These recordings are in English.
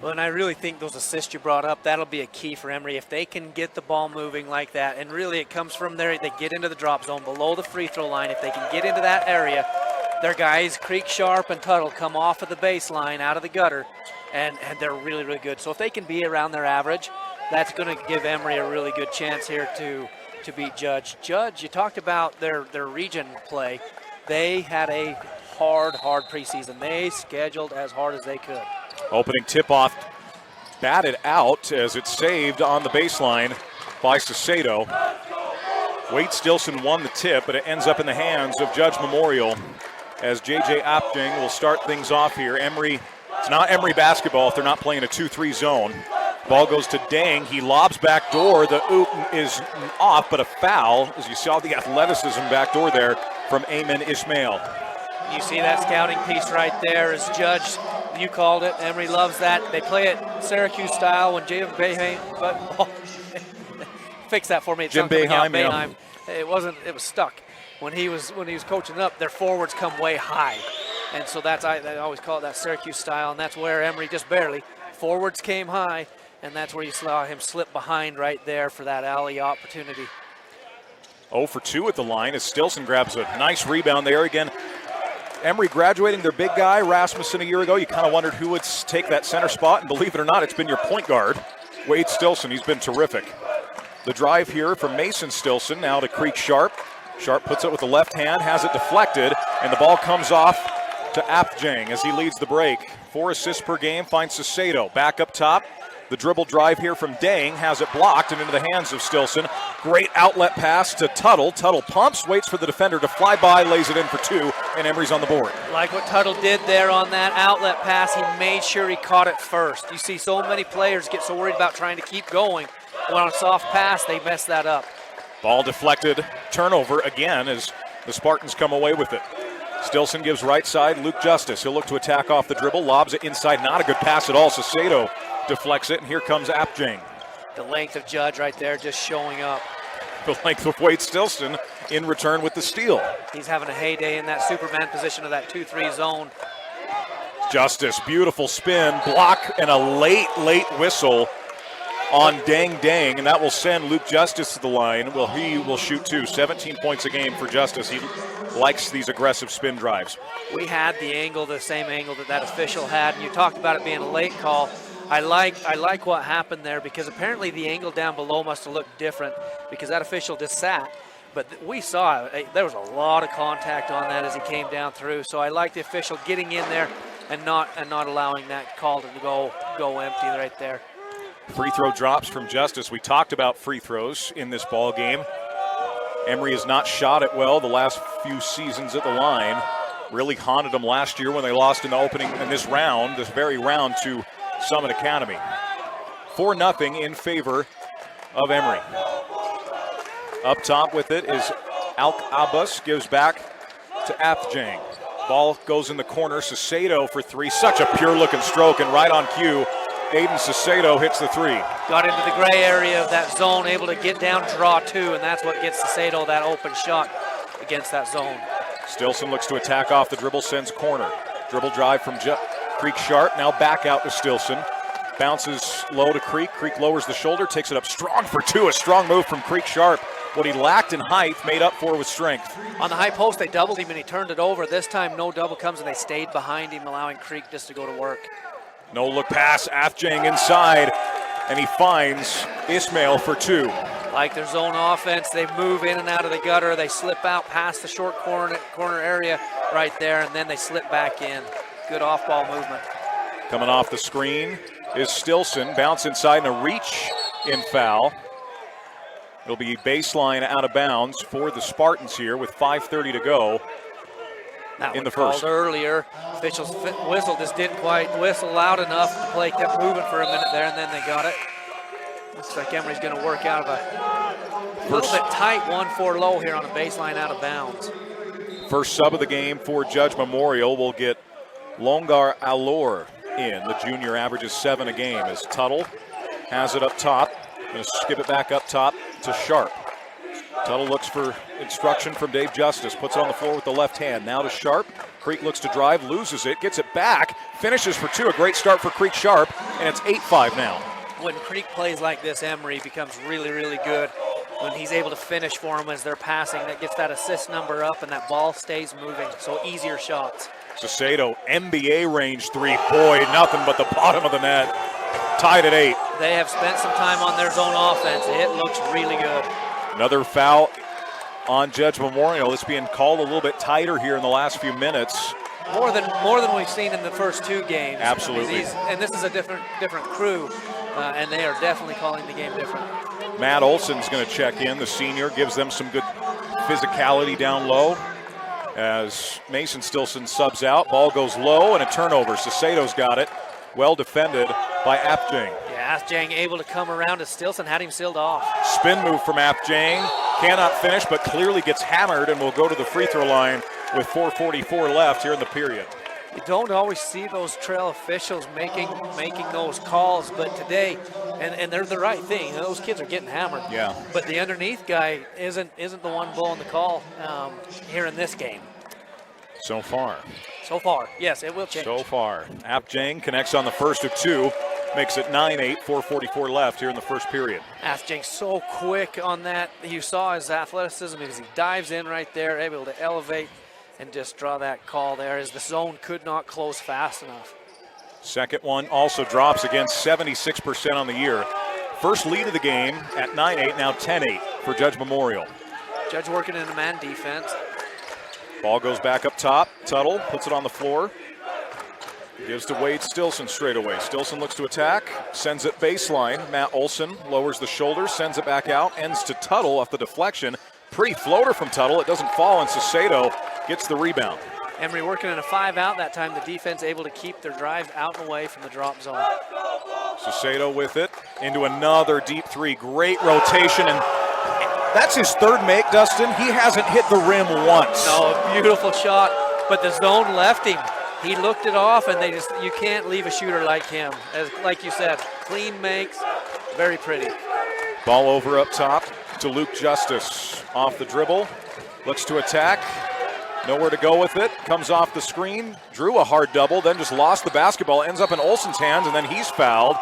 Well, and I really think those assists you brought up, that'll be a key for Emery. If they can get the ball moving like that, and really it comes from there, they get into the drop zone below the free throw line. If they can get into that area, their guys, Creek, Sharp, and Tuttle, come off of the baseline, out of the gutter, and they're really, really good. So if they can be around their average, that's going to give Emery a really good chance here to beat Judge. Judge, you talked about their region play. They had a hard preseason. They scheduled as hard as they could. Opening tip-off batted out as it's saved on the baseline by Saucedo. Wade Stilson won the tip, but it ends up in the hands of Judge Memorial as J.J. Apting will start things off here. Emery, it's not Emery basketball if they're not playing a 2-3 zone. Ball goes to Dang. He lobs back door. The oop is off, but a foul, as you saw the athleticism back door there from Ayman Ismail. You see that scouting piece right there as Judge, you called it. Emery loves that. They play it Syracuse style when Jim Boeheim, but fix that for me. Jim Boeheim, yeah. It was stuck. When he was coaching up, their forwards come way high. And so I always call it that Syracuse style, and that's where Emery just barely. Forwards came high, and that's where you saw him slip behind right there for that alley opportunity. 0 for 2 at the line as Stilson grabs a nice rebound there again. Emery graduating their big guy, Rasmussen, a year ago. You kind of wondered who would take that center spot, and believe it or not, it's been your point guard, Wade Stilson. He's been terrific. The drive here from Mason Stilson, now to Creek Sharp. Sharp puts it with the left hand, has it deflected, and the ball comes off to Apjang as he leads the break. 4 assists per game, finds Saucedo. Back up top, the dribble drive here from Dang, has it blocked and into the hands of Stilson. Great outlet pass to Tuttle. Tuttle pumps, waits for the defender to fly by, lays it in for 2, and Emery's on the board. Like what Tuttle did there on that outlet pass, he made sure he caught it first. You see so many players get so worried about trying to keep going. When on a soft pass, they mess that up. Ball deflected, turnover again as the Spartans come away with it. Stilson gives right side, Luke Justice. He'll look to attack off the dribble, lobs it inside, not a good pass at all. Saucedo deflects it, and here comes Apjang. The length of Judge right there just showing up. The length of Wade Stilson in return with the steal. He's having a heyday in that Superman position of that 2-3 zone. Justice, beautiful spin, block, and a late whistle on Dang, and that will send Luke Justice to the line. Well, he will shoot 2, 17 points a game for Justice. He likes these aggressive spin drives. We had the angle, the same angle that official had, and you talked about it being a late call. I like what happened there because apparently the angle down below must have looked different because that official just sat. But we saw there was a lot of contact on that as he came down through. So I like the official getting in there and not allowing that call to go empty right there. Free throw drops from Justice. We talked about free throws in this ball game. Emery has not shot it well the last few seasons at the line. Really haunted them last year when they lost in the opening in this very round to Summit Academy. 4-0 in favor of Emery. Up top with it is Alk Abbas, gives back to Apjang. Ball goes in the corner. Saucedo for 3. Such a pure looking stroke, and right on cue, Aiden Saucedo hits the 3. Got into the gray area of that zone, able to get down, draw 2, and that's what gets Saucedo that open shot against that zone. Stilson looks to attack off the dribble, sends corner. Dribble drive from Creek Sharp, now back out to Stilson. Bounces low to Creek. Creek lowers the shoulder, takes it up strong for 2. A strong move from Creek Sharp. What he lacked in height made up for with strength. On the high post, they doubled him and he turned it over. This time, no double comes and they stayed behind him, allowing Creek just to go to work. No look pass, Apjang inside, and he finds Ismail for 2. Like their zone offense, they move in and out of the gutter. They slip out past the short corner area right there, and then they slip back in. Good off-ball movement. Coming off the screen is Stilson. Bounce inside and a reach-in foul. It'll be baseline out of bounds for the Spartans here with 5:30 to go. That in the first. first. Earlier, officials whistle just didn't quite whistle loud enough. The play kept moving for a minute there, and then they got it. Looks like Emery's going to work out of a little bit tight 1-4 low here on a baseline out of bounds. First sub of the game for Judge Memorial will get Longar Alor in. The junior averages 7 a game as Tuttle has it up top. Going to skip it back up top to Sharp. Tuttle looks for instruction from Dave Justice, puts it on the floor with the left hand. Now to Sharp. Creek looks to drive, loses it, gets it back, finishes for two. A great start for Creek Sharp, and it's 8-5 now. When Creek plays like this, Emery becomes really, really good when he's able to finish for them as they're passing. That gets that assist number up, and that ball stays moving, so easier shots. Sacedo, NBA range three. Boy, nothing but the bottom of the net. Tied at 8. They have spent some time on their zone offense. It looks really good. Another foul on Judge Memorial. It's being called a little bit tighter here in the last few minutes. More than we've seen in the first two games. Absolutely. And this is a different crew, and they are definitely calling the game different. Matt Olson's going to check in. The senior gives them some good physicality down low as Mason Stilson subs out. Ball goes low and a turnover. Sacedo's got it. Well defended by Apjang. Yeah, Apjang able to come around as Stilson had him sealed off. Spin move from Apjang. Cannot finish, but clearly gets hammered and will go to the free throw line with 4:44 left here in the period. You don't always see those trail officials making those calls, but today, and they're the right thing. Those kids are getting hammered. Yeah. But the underneath guy isn't the one blowing the call here in this game. So far. So far, yes, it will change. So far. Apjang connects on the first of two. Makes it 9-8, 4:44 left here in the first period. Apjang so quick on that. You saw his athleticism as he dives in right there, able to elevate and just draw that call there as the zone could not close fast enough. Second one also drops again, 76% on the year. First lead of the game at 9-8, now 10-8 for Judge Memorial. Judge working in a man defense. Ball goes back up top. Tuttle puts it on the floor. Gives to Wade Stilson straight away. Stilson looks to attack, sends it baseline. Matt Olson lowers the shoulder, sends it back out, ends to Tuttle off the deflection. Pretty floater from Tuttle. It doesn't fall, and Sacedo gets the rebound. Emery working in a 5-out that time. The defense able to keep their drive out and away from the drop zone. Sacedo with it into another deep three. Great rotation, and that's his third make, Dustin. He hasn't hit the rim once. No, beautiful shot, but the zone left him. He looked it off, and you can't leave a shooter like him. Like you said, clean makes, very pretty. Ball over up top to Luke Justice. Off the dribble, looks to attack. Nowhere to go with it. Comes off the screen, drew a hard double, then just lost the basketball. Ends up in Olson's hands, and then he's fouled.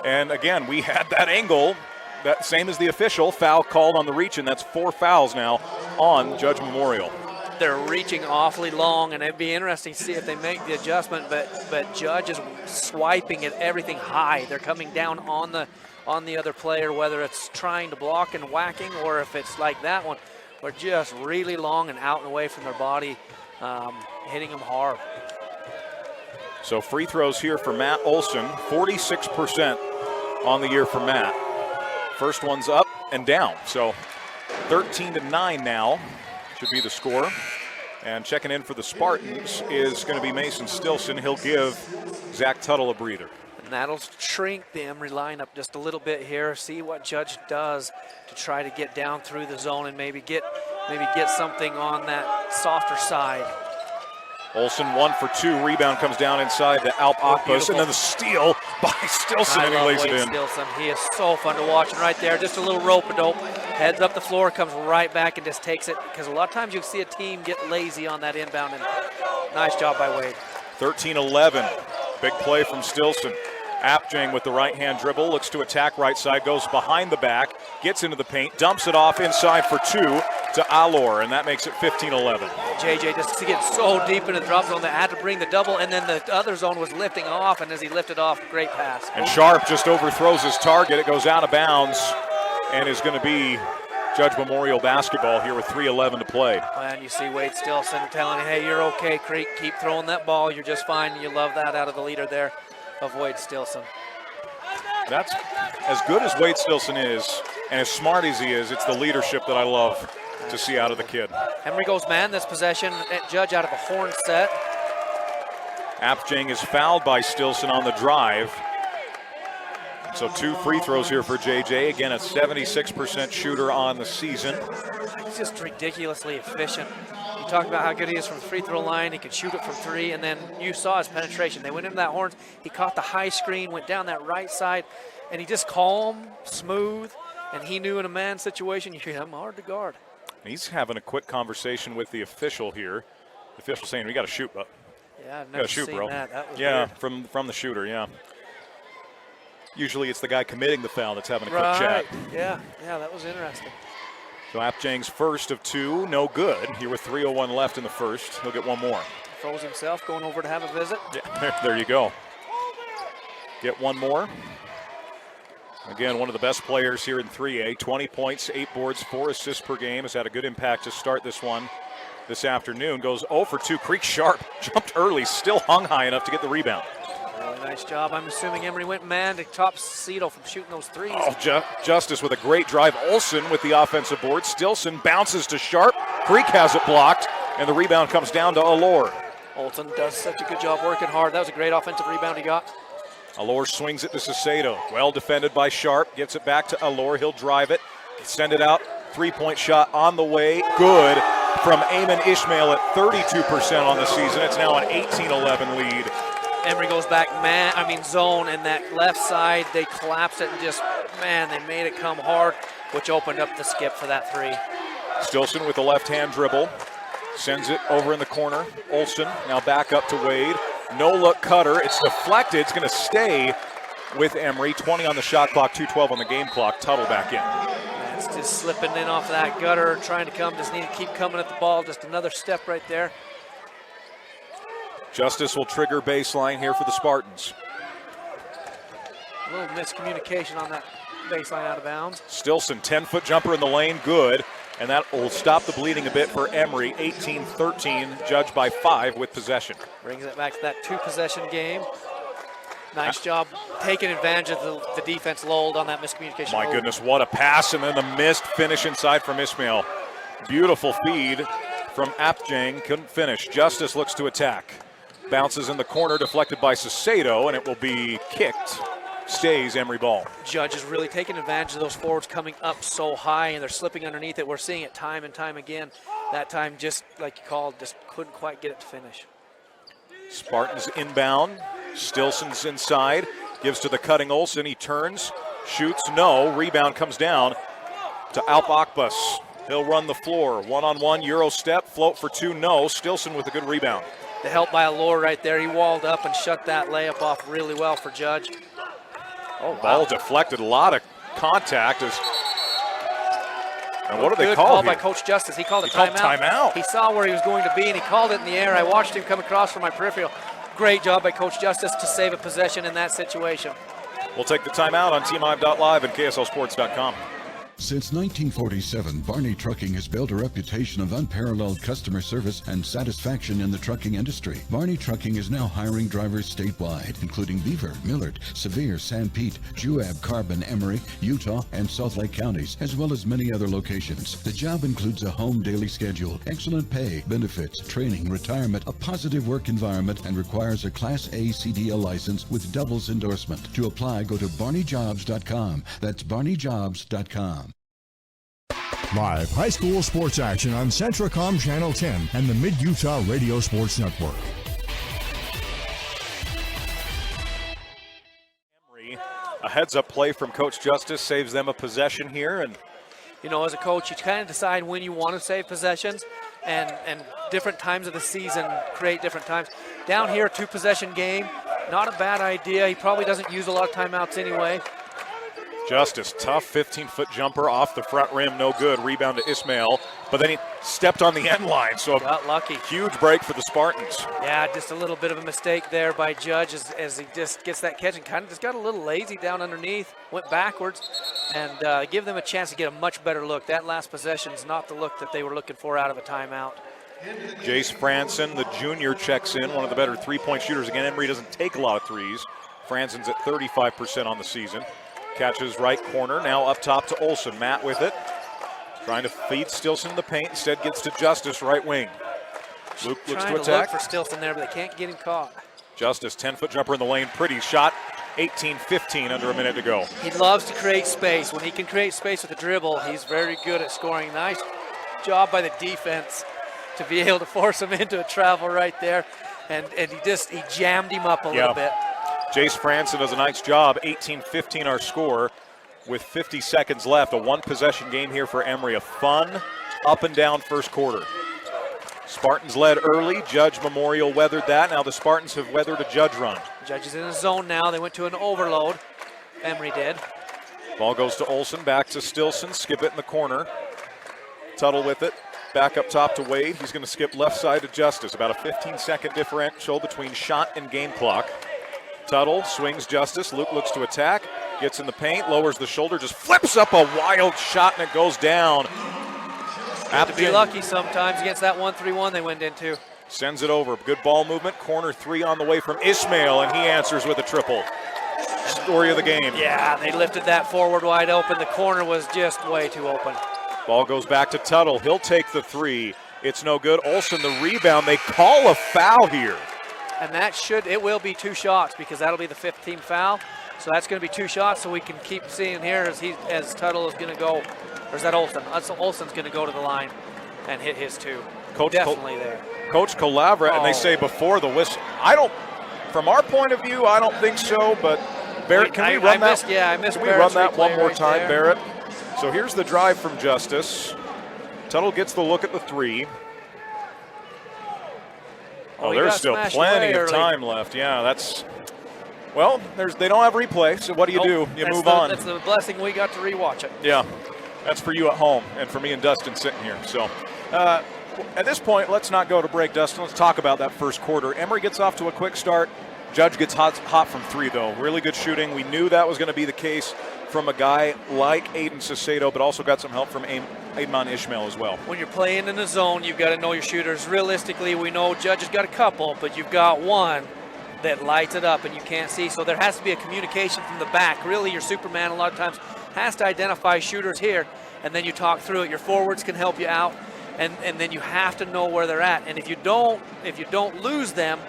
And again, we had that angle, that same as the official, foul called on the reach, and that's 4 fouls now on Judge Memorial. They're reaching awfully long, and it'd be interesting to see if they make the adjustment, but Judge is swiping at everything high. They're coming down on the other player, whether it's trying to block and whacking or if it's like that one, where just really long and out and away from their body, hitting them hard. So free throws here for Matt Olson, 46% on the year for Matt. First one's up and down, so 13-9 now should be the score. And checking in for the Spartans is going to be Mason Stilson. He'll give Zach Tuttle a breather. And that'll shrink the Emery lineup just a little bit here. See what Judge does to try to get down through the zone and maybe get something on that softer side. Olson 1 for 2. Rebound comes down inside to Alp Akbus, and then the steal by Stilson, and he lays it in. Stilson. He is so fun to watch. And right there, just a little rope-a-dope. Heads up the floor, comes right back and just takes it. Because a lot of times you'll see a team get lazy on that inbound. And nice job by Wade. 13-11. Big play from Stilson. Apjang with the right-hand dribble, looks to attack right side, goes behind the back, gets into the paint, dumps it off inside for 2 to Alor, and that makes it 15-11. JJ just to get so deep into the drop zone, they had to bring the double, and then the other zone was lifting off, and as he lifted off, great pass. And Sharp just overthrows his target. It goes out of bounds and is going to be Judge Memorial basketball here with 3:11 to play. And you see Wade Stilson telling you, hey, you're okay, Creek. Keep throwing that ball. You're just fine. You love that out of the leader there of Wade Stilson. That's as good as Wade Stilson is and as smart as he is, it's the leadership that I love to see out of the kid. Emery goes man this possession. Judge out of a horn set. Apjang is fouled by Stilson on the drive. So 2 free throws here for JJ. Again, a 76% shooter on the season. He's just ridiculously efficient. You talk about how good he is from the free throw line. He can shoot it from 3, and then you saw his penetration. They went into that horns. He caught the high screen, went down that right side, and he just calm, smooth, And he knew in a man situation, I'm hard to guard. He's having a quick conversation with the official here. The official saying, we got to shoot, but yeah, I've never shoot, seen bro. that was yeah, weird. from the shooter, yeah. Usually it's the guy committing the foul that's having a quick Right. chat. Yeah, that was interesting. So Apjang's first of 2, no good. Here with 3:01 left in the first. He'll get one more. Throws himself, going over to have a visit. Yeah, there you go. Get one more. Again, one of the best players here in 3A. 20 points, 8 boards, 4 assists per game. Has had a good impact to start this one this afternoon. Goes 0 for 2. Creek Sharp jumped early, still hung high enough to get the rebound. Really nice job. I'm assuming Emery went man to top Cito from shooting those threes. Oh, Justice with a great drive. Olsen with the offensive board. Stilson bounces to Sharp. Creek has it blocked, and the rebound comes down to Allure. Olsen does such a good job working hard. That was a great offensive rebound he got. Allure swings it to Sacedo. Well defended by Sharp. Gets it back to Allure. He'll drive it. Send it out. 3-point shot on the way. Good from Eamon Ishmael at 32% on the season. It's now an 18-11 lead. Emery goes back zone, and that left side, they collapsed it and just, they made it come hard, which opened up the skip for that 3. Stilson with the left-hand dribble. Sends it over in the corner. Olsen now back up to Wade. No-look cutter. It's deflected. It's going to stay with Emery. 20 on the shot clock, 2:12 on the game clock. Tuttle back in. It's just slipping in off that gutter, trying to come. Just need to keep coming at the ball. Just another step right there. Justice will trigger baseline here for the Spartans. A little miscommunication on that baseline out of bounds. Stilson, 10-foot jumper in the lane, good. And that will stop the bleeding a bit for Emery. 18-13, judged by 5 with possession. Brings it back to that 2-possession game. Nice job taking advantage of the defense lulled on that miscommunication. My goodness, what a pass, and then the missed finish inside from Ishmael. Beautiful feed from Apjang, couldn't finish. Justice looks to attack. Bounces in the corner, deflected by Sacedo, and it will be kicked. Stays Emery ball. Judge is really taking advantage of those forwards coming up so high, and they're slipping underneath it. We're seeing it time and time again. That time, just like you called, just couldn't quite get it to finish. Spartans inbound. Stilson's inside. Gives to the cutting Olsen. He turns, shoots, no. Rebound comes down to Alp Akbas. He'll run the floor. One-on-one, Euro step, float for 2, no. Stilson with a good rebound. The help by Allure right there. He walled up and shut that layup off really well for Judge. Oh, wow. Ball deflected, a lot of contact. And what do they Good call call here? by Coach Justice. He called a called timeout. He saw where he was going to be, and he called it in the air. I watched him come across from my peripheral. Great job by Coach Justice to save a possession in that situation. We'll take the timeout on TMI.live and KSLSports.com. Since 1947, Barney Trucking has built a reputation of unparalleled customer service and satisfaction in the trucking industry. Barney Trucking is now hiring drivers statewide, including Beaver, Millard, Sevier, San Pete, Juab, Carbon, Emery, Utah, and Salt Lake counties, as well as many other locations. The job includes a home daily schedule, excellent pay, benefits, training, retirement, a positive work environment, and requires a Class A CDL license with doubles endorsement. To apply, go to barneyjobs.com. That's barneyjobs.com. Live high school sports action on Centracom Channel 10 and the Mid-Utah Radio Sports Network. Emery, a heads-up play from Coach Justice saves them a possession here. And you know, as a coach, you kind of decide when you want to save possessions, and different times of the season create different times. Down here, 2-possession game, not a bad idea. He probably doesn't use a lot of timeouts anyway. Justice, tough 15-foot jumper off the front rim, no good. Rebound to Ishmael, but then he stepped on the end line, so got lucky. Huge break for the Spartans. Yeah, just a little bit of a mistake there by Judge as he just gets that catch and kind of just got a little lazy down underneath, went backwards, and give them a chance to get a much better look. That last possession is not the look that they were looking for out of a timeout. Jace Franson, the junior, checks in, one of the better three-point shooters. Again, Emery doesn't take a lot of threes. Franson's at 35% on the season. Catches right corner, now up top to Olsen. Matt with it, trying to feed Stilson in the paint, instead gets to Justice, right wing. Luke looks to attack. Trying to look for Stilson there, but they can't get him caught. Justice, 10-foot jumper in the lane, pretty shot. 18-15, under a minute to go. He loves to create space. When he can create space with a dribble, he's very good at scoring. Nice job by the defense to be able to force him into a travel right there. And he jammed him up a little bit. Jace Franson does a nice job. 18-15 our score. with 50 seconds left. A one-possession game here for Emery. A fun, up-and-down first quarter. Spartans led early. Judge Memorial weathered that. Now the Spartans have weathered a Judge run. Judge is in a zone now. They went to an overload. Emery did. Ball goes to Olsen, back to Stilson. Skip it in the corner. Tuttle with it. Back up top to Wade. He's going to skip left side to Justice. About a 15-second differential between shot and game clock. Tuttle swings Justice. Luke looks to attack. Gets in the paint, lowers the shoulder, just flips up a wild shot, and it goes down. Have to be lucky sometimes against that 1-3-1 they went into. Sends it over. Good ball movement. Corner three on the way from Ismail, and he answers with a triple. Story of the game. Yeah, they lifted that forward wide open. The corner was just way too open. Ball goes back to Tuttle. He'll take the three. It's no good. Olsen the rebound. They call a foul here. And it will be 2 shots because that'll be the 15th foul. So that's going to be 2 shots, so we can keep seeing here as Tuttle is going to go, or is that Olsen? Olsen's going to go to the line and hit his 2. Definitely there. Coach Calavra, and they say before the whistle. From our point of view, I don't think so, but Barrett, can we run that? I missed Can we run that one more right time, there. Barrett? So here's the drive from Justice. Tuttle gets the look at the 3. Oh, there's still plenty of time left. Yeah, that's... Well, they don't have replay, so what do? You move on. That's the blessing we got to rewatch it. Yeah, that's for you at home and for me and Dustin sitting here. So at this point, let's not go to break, Dustin. Let's talk about that first quarter. Emery gets off to a quick start. Judge gets hot from 3, though. Really good shooting. We knew that was going to be the case from a guy like Aiden Cicero, but also got some help from Aidman Ishmael as well. When you're playing in the zone, you've got to know your shooters. Realistically, we know Judge has got a couple, but you've got one that lights it up and you can't see. So there has to be a communication from the back. Really, your Superman a lot of times has to identify shooters here, and then you talk through it. Your forwards can help you out, and then you have to know where they're at. And if you don't lose them,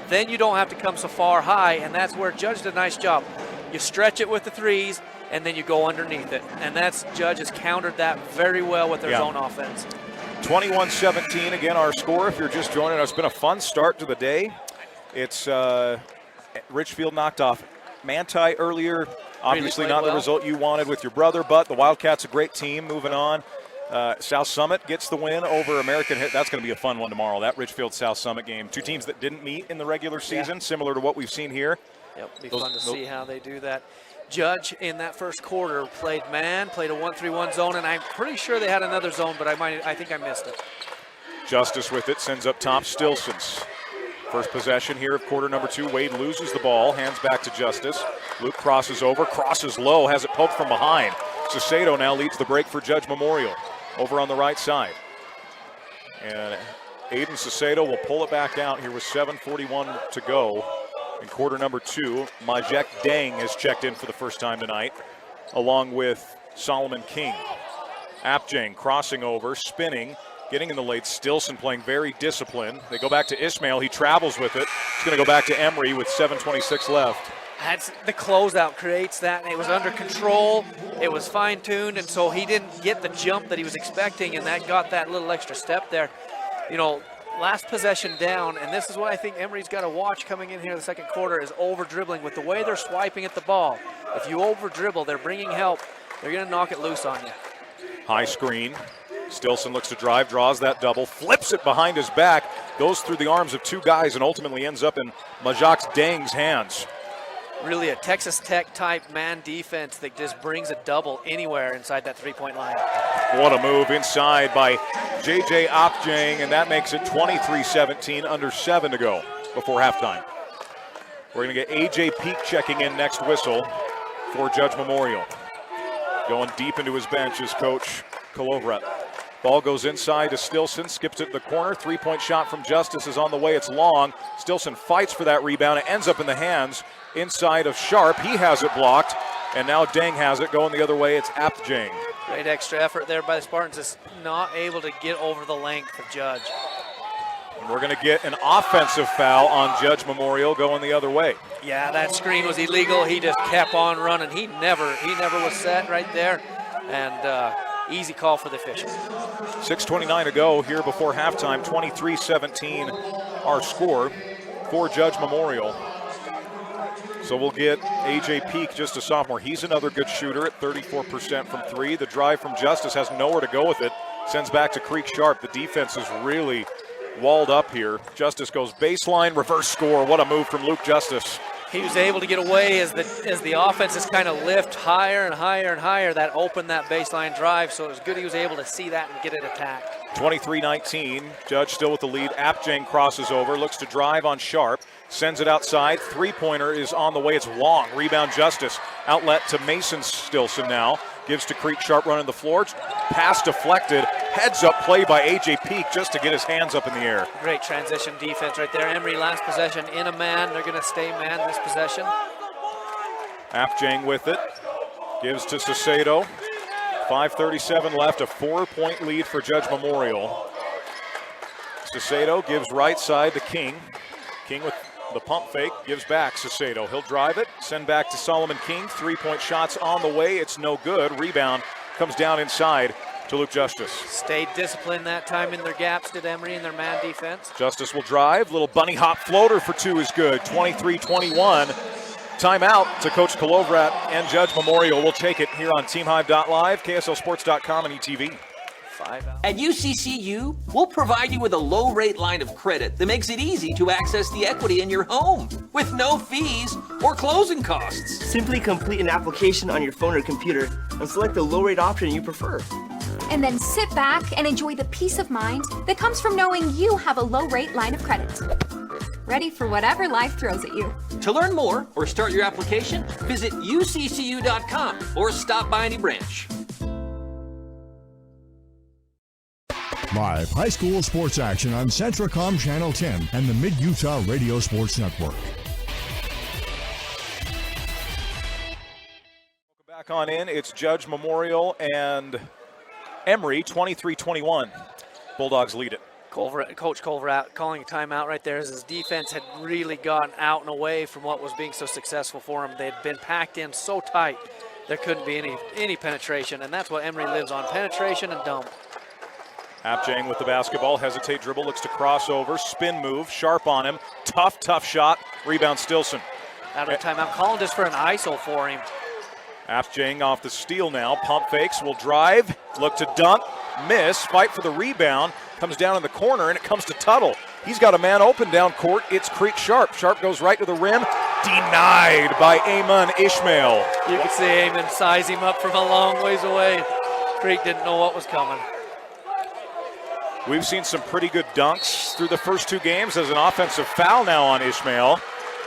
then you don't have to come so far high, and that's where Judge did a nice job. You stretch it with the 3s, and then you go underneath it. And Judge has countered that very well with their zone offense. 21-17, again, our score. If you're just joining us, it's been a fun start to the day. It's Richfield knocked off Manti earlier. Obviously not the result you wanted with your brother, but the Wildcats a great team. Moving on. South Summit gets the win over American Hit. That's going to be a fun one tomorrow, that Richfield-South Summit game. 2 teams that didn't meet in the regular season, similar to what we've seen here. Yep, be fun to see how they do that. Judge in that first quarter played a 1-3-1 zone, and I'm pretty sure they had another zone, but I think I missed it. Justice with it, sends up top, Stilson's. First possession here of quarter number 2. Wade loses the ball, hands back to Justice. Luke crosses over, crosses low, has it poked from behind. Cicero now leads the break for Judge Memorial over on the right side. And Aiden Cicero will pull it back out here with 7:41 to go in quarter number 2. Majek Deng has checked in for the first time tonight, along with Solomon King. Apjang crossing over, spinning, getting in the late. Stilson playing very disciplined. They go back to Ismail. He travels with it. It's going to go back to Emery with 7:26 left. That's the closeout creates that, and it was under control. It was fine-tuned, and so he didn't get the jump that he was expecting, and that got that little extra step there. You know, last possession down, and this is what I think Emery's got to watch coming in here in the second quarter, is over-dribbling. With the way they're swiping at the ball, if you over-dribble, they're bringing help, they're going to knock it loose on you. High screen. Stilson looks to drive, draws that double, flips it behind his back, goes through the arms of 2 guys, and ultimately ends up in Majak Deng's hands. Really a Texas Tech type man defense that just brings a double anywhere inside that 3-point line. What a move inside by J.J. Apjang, and that makes it 23-17, under 7 to go before halftime. We're going to get A.J. Peak checking in next whistle for Judge Memorial. Going deep into his bench is Coach Calovrat. Ball goes inside to Stilson, skips it to the corner. 3-point shot from Justice is on the way. It's long. Stilson fights for that rebound. It ends up in the hands inside of Sharp. He has it blocked, and now Deng has it. Going the other way, it's Apjang. Great extra effort there by the Spartans. Just not able to get over the length of Judge. And we're going to get an offensive foul on Judge Memorial going the other way. Yeah, that screen was illegal. He just kept on running. He never was set right there, and easy call for the official. 6:29 to go here before halftime. 23-17 our score for Judge Memorial. So we'll get A.J. Peak, just a sophomore. He's another good shooter at 34% from three. The drive from Justice has nowhere to go with it. Sends back to Creek Sharp. The defense is really walled up here. Justice goes baseline, reverse score. What a move from Luke Justice. He was able to get away as the offense is kind of lift higher and higher and higher. That opened that baseline drive, so it was good he was able to see that and get it attacked. 23-19, Judge still with the lead. Apjang crosses over, looks to drive on Sharp, sends it outside. Three-pointer is on the way. It's Wong. Rebound Justice. Outlet to Mason Stilson now. Gives to Creek Sharp running the floor. Pass deflected. Heads up play by A.J. Peak just to get his hands up in the air. Great transition defense right there. Emery last possession in a man. They're going to stay man this possession. Apjang with it. Gives to Sasado. 5:37 left. A 4-point lead for Judge Memorial. Sasado gives right side to King. King with the pump fake, gives back Sasado. He'll drive it, send back to Solomon King. 3-point shots on the way. It's no good. Rebound comes down inside to Luke Justice. Stayed disciplined that time in their gaps, did Emery, in their man defense. Justice will drive. Little bunny hop floater for two is good. 23-21. Timeout to Coach Kolovrat and Judge Memorial. We'll take it here on TeamHive.live, KSLSports.com, and ETV. 5 out. At UCCU, we'll provide you with a low-rate line of credit that makes it easy to access the equity in your home with no fees or closing costs. Simply complete an application on your phone or computer and select the low-rate option you prefer. And then sit back and enjoy the peace of mind that comes from knowing you have a low-rate line of credit. Ready for whatever life throws at you. To learn more or start your application, visit uccu.com or stop by any branch. Live high school sports action on Centracom Channel 10 and the Mid-Utah Radio Sports Network. Welcome back on in. It's Judge Memorial and Emery, 23-21. Bulldogs lead it. Coach Culver calling a timeout right there as his defense had really gotten out and away from what was being so successful for him. They'd been packed in so tight there couldn't be any penetration, and that's what Emery lives on, penetration and dump. Apjang with the basketball, hesitate dribble, looks to cross over, spin move, Sharp on him, tough shot, rebound Stilson. Out of timeout, calling just for an ISO for him. Apjang off the steal now, pump fakes, will drive, look to dunk, miss, fight for the rebound, comes down in the corner, and it comes to Tuttle. He's got a man open down court, it's Creek Sharp. Sharp goes right to the rim, denied by Amon Ishmael. You can see Amon size him up from a long ways away. Creek didn't know what was coming. We've seen some pretty good dunks through the first two games. There's an offensive foul now on Ishmael.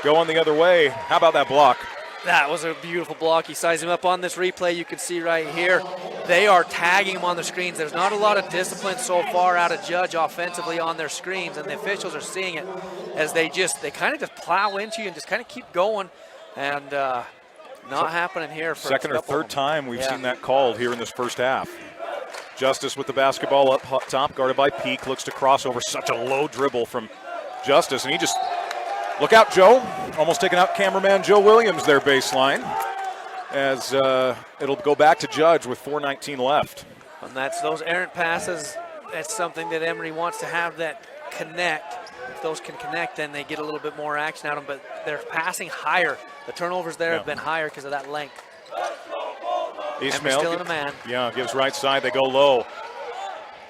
Going the other way. How about that block? That was a beautiful block. He sized him up on this replay. You can see right here. They are tagging him on the screens. There's not a lot of discipline so far out of Judge offensively on their screens, and the officials are seeing it as they kind of just plow into you and just kind of keep going. And not happening here for second or third time we've seen that called here in this first half. Justice with the basketball up top, guarded by Peak, looks to cross over. Such a low dribble from Justice, and he just, look out, Joe. Almost taking out cameraman Joe Williams there baseline, as it'll go back to Judge with 4:19 left. And that's those errant passes. That's something that Emery wants to have that connect. If those can connect, then they get a little bit more action out of them, but they're passing higher. The turnovers there have been higher because of that length. Ishmael still in a man. Yeah, gives right side. They go low.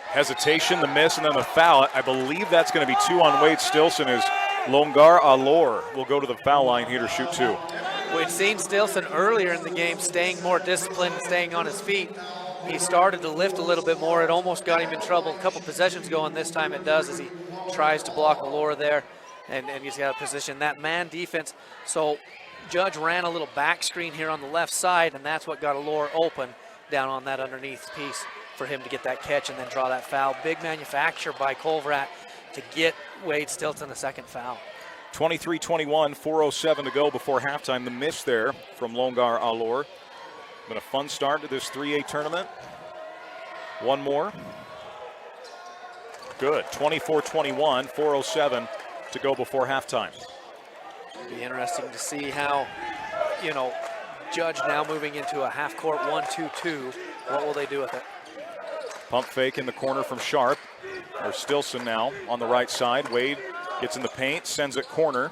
Hesitation, the miss, and then the foul. I believe that's going to be two on Wade Stilson as Longar Alor will go to the foul line here to shoot two. We'd seen Stilson earlier in the game staying more disciplined, staying on his feet. He started to lift a little bit more. It almost got him in trouble a couple possessions ago, and this time it does as he tries to block Alor there, and he's got a position. That man defense, so Judge ran a little back screen here on the left side, and that's what got Alor open down on that underneath piece for him to get that catch and then draw that foul. Big manufacture by Culverat to get Wade Stilson a second foul. 23-21, 4:07 to go before halftime. The miss there from Longar Alor. Been a fun start to this 3A tournament. One more. Good. 24-21, 4:07 to go before halftime. Be interesting to see how, Judge now moving into a half-court 1-2-2. What will they do with it? Pump fake in the corner from Sharp, or Stilson now on the right side. Wade gets in the paint, sends it corner.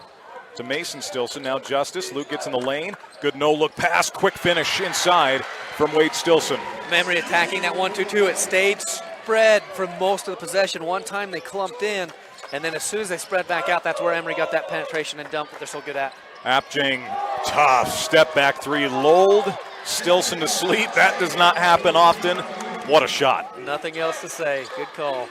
to Mason Stilson. Now Justice. Luke gets in the lane. Good no-look pass. Quick finish inside from Wade Stilson. Emery attacking that 1-2-2. It stayed spread for most of the possession. One time they clumped in, and then as soon as they spread back out, that's where Emery got that penetration and dump that they're so good at. Apjang, tough step back three, lulled Stilson to sleep. That does not happen often. What a shot. Nothing else to say. Good call.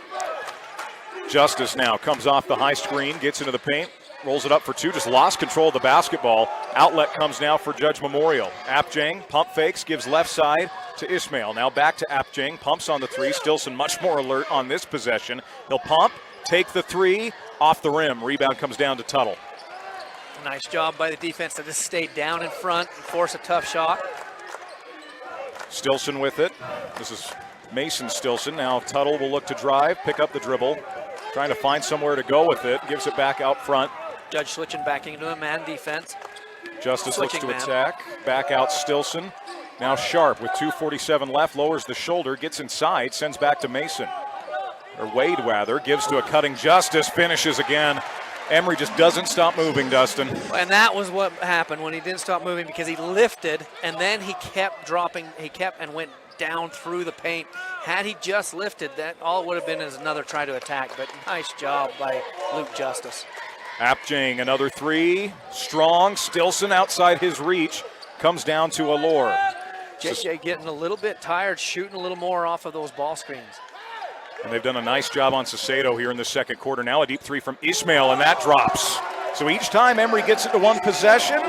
Justice now comes off the high screen, gets into the paint, rolls it up for two, just lost control of the basketball. Outlet comes now for Judge Memorial. Apjang pump fakes, gives left side to Ismail. Now back to Apjang, pumps on the three. Stilson much more alert on this possession. He'll pump, take the three, off the rim. Rebound comes down to Tuttle. Nice job by the defense to just stay down in front and force a tough shot. Stilson with it. This is Mason Stilson. Now Tuttle will look to drive, pick up the dribble, trying to find somewhere to go with it. Gives it back out front. Judge switching back into a man defense. Justice looks to man. attack. Back out Stilson. Now Sharp with 2:47 left, lowers the shoulder, gets inside, sends back to Mason. Or Wade, rather, gives to a cutting Justice, finishes again. Emery just doesn't stop moving, Dustin. And that was what happened when he didn't stop moving, because he lifted and then he kept dropping. He kept and went down through the paint. Had he just lifted, that all it would have been is another try to attack. But nice job by Luke Justice. Apjang, another three. Strong. Stilson outside his reach. Comes down to Allure. JJ getting a little bit tired, shooting a little more off of those ball screens. And they've done a nice job on Sasado here in the second quarter. Now a deep three from Ismail, and that drops. So each time Emery gets it to one possession,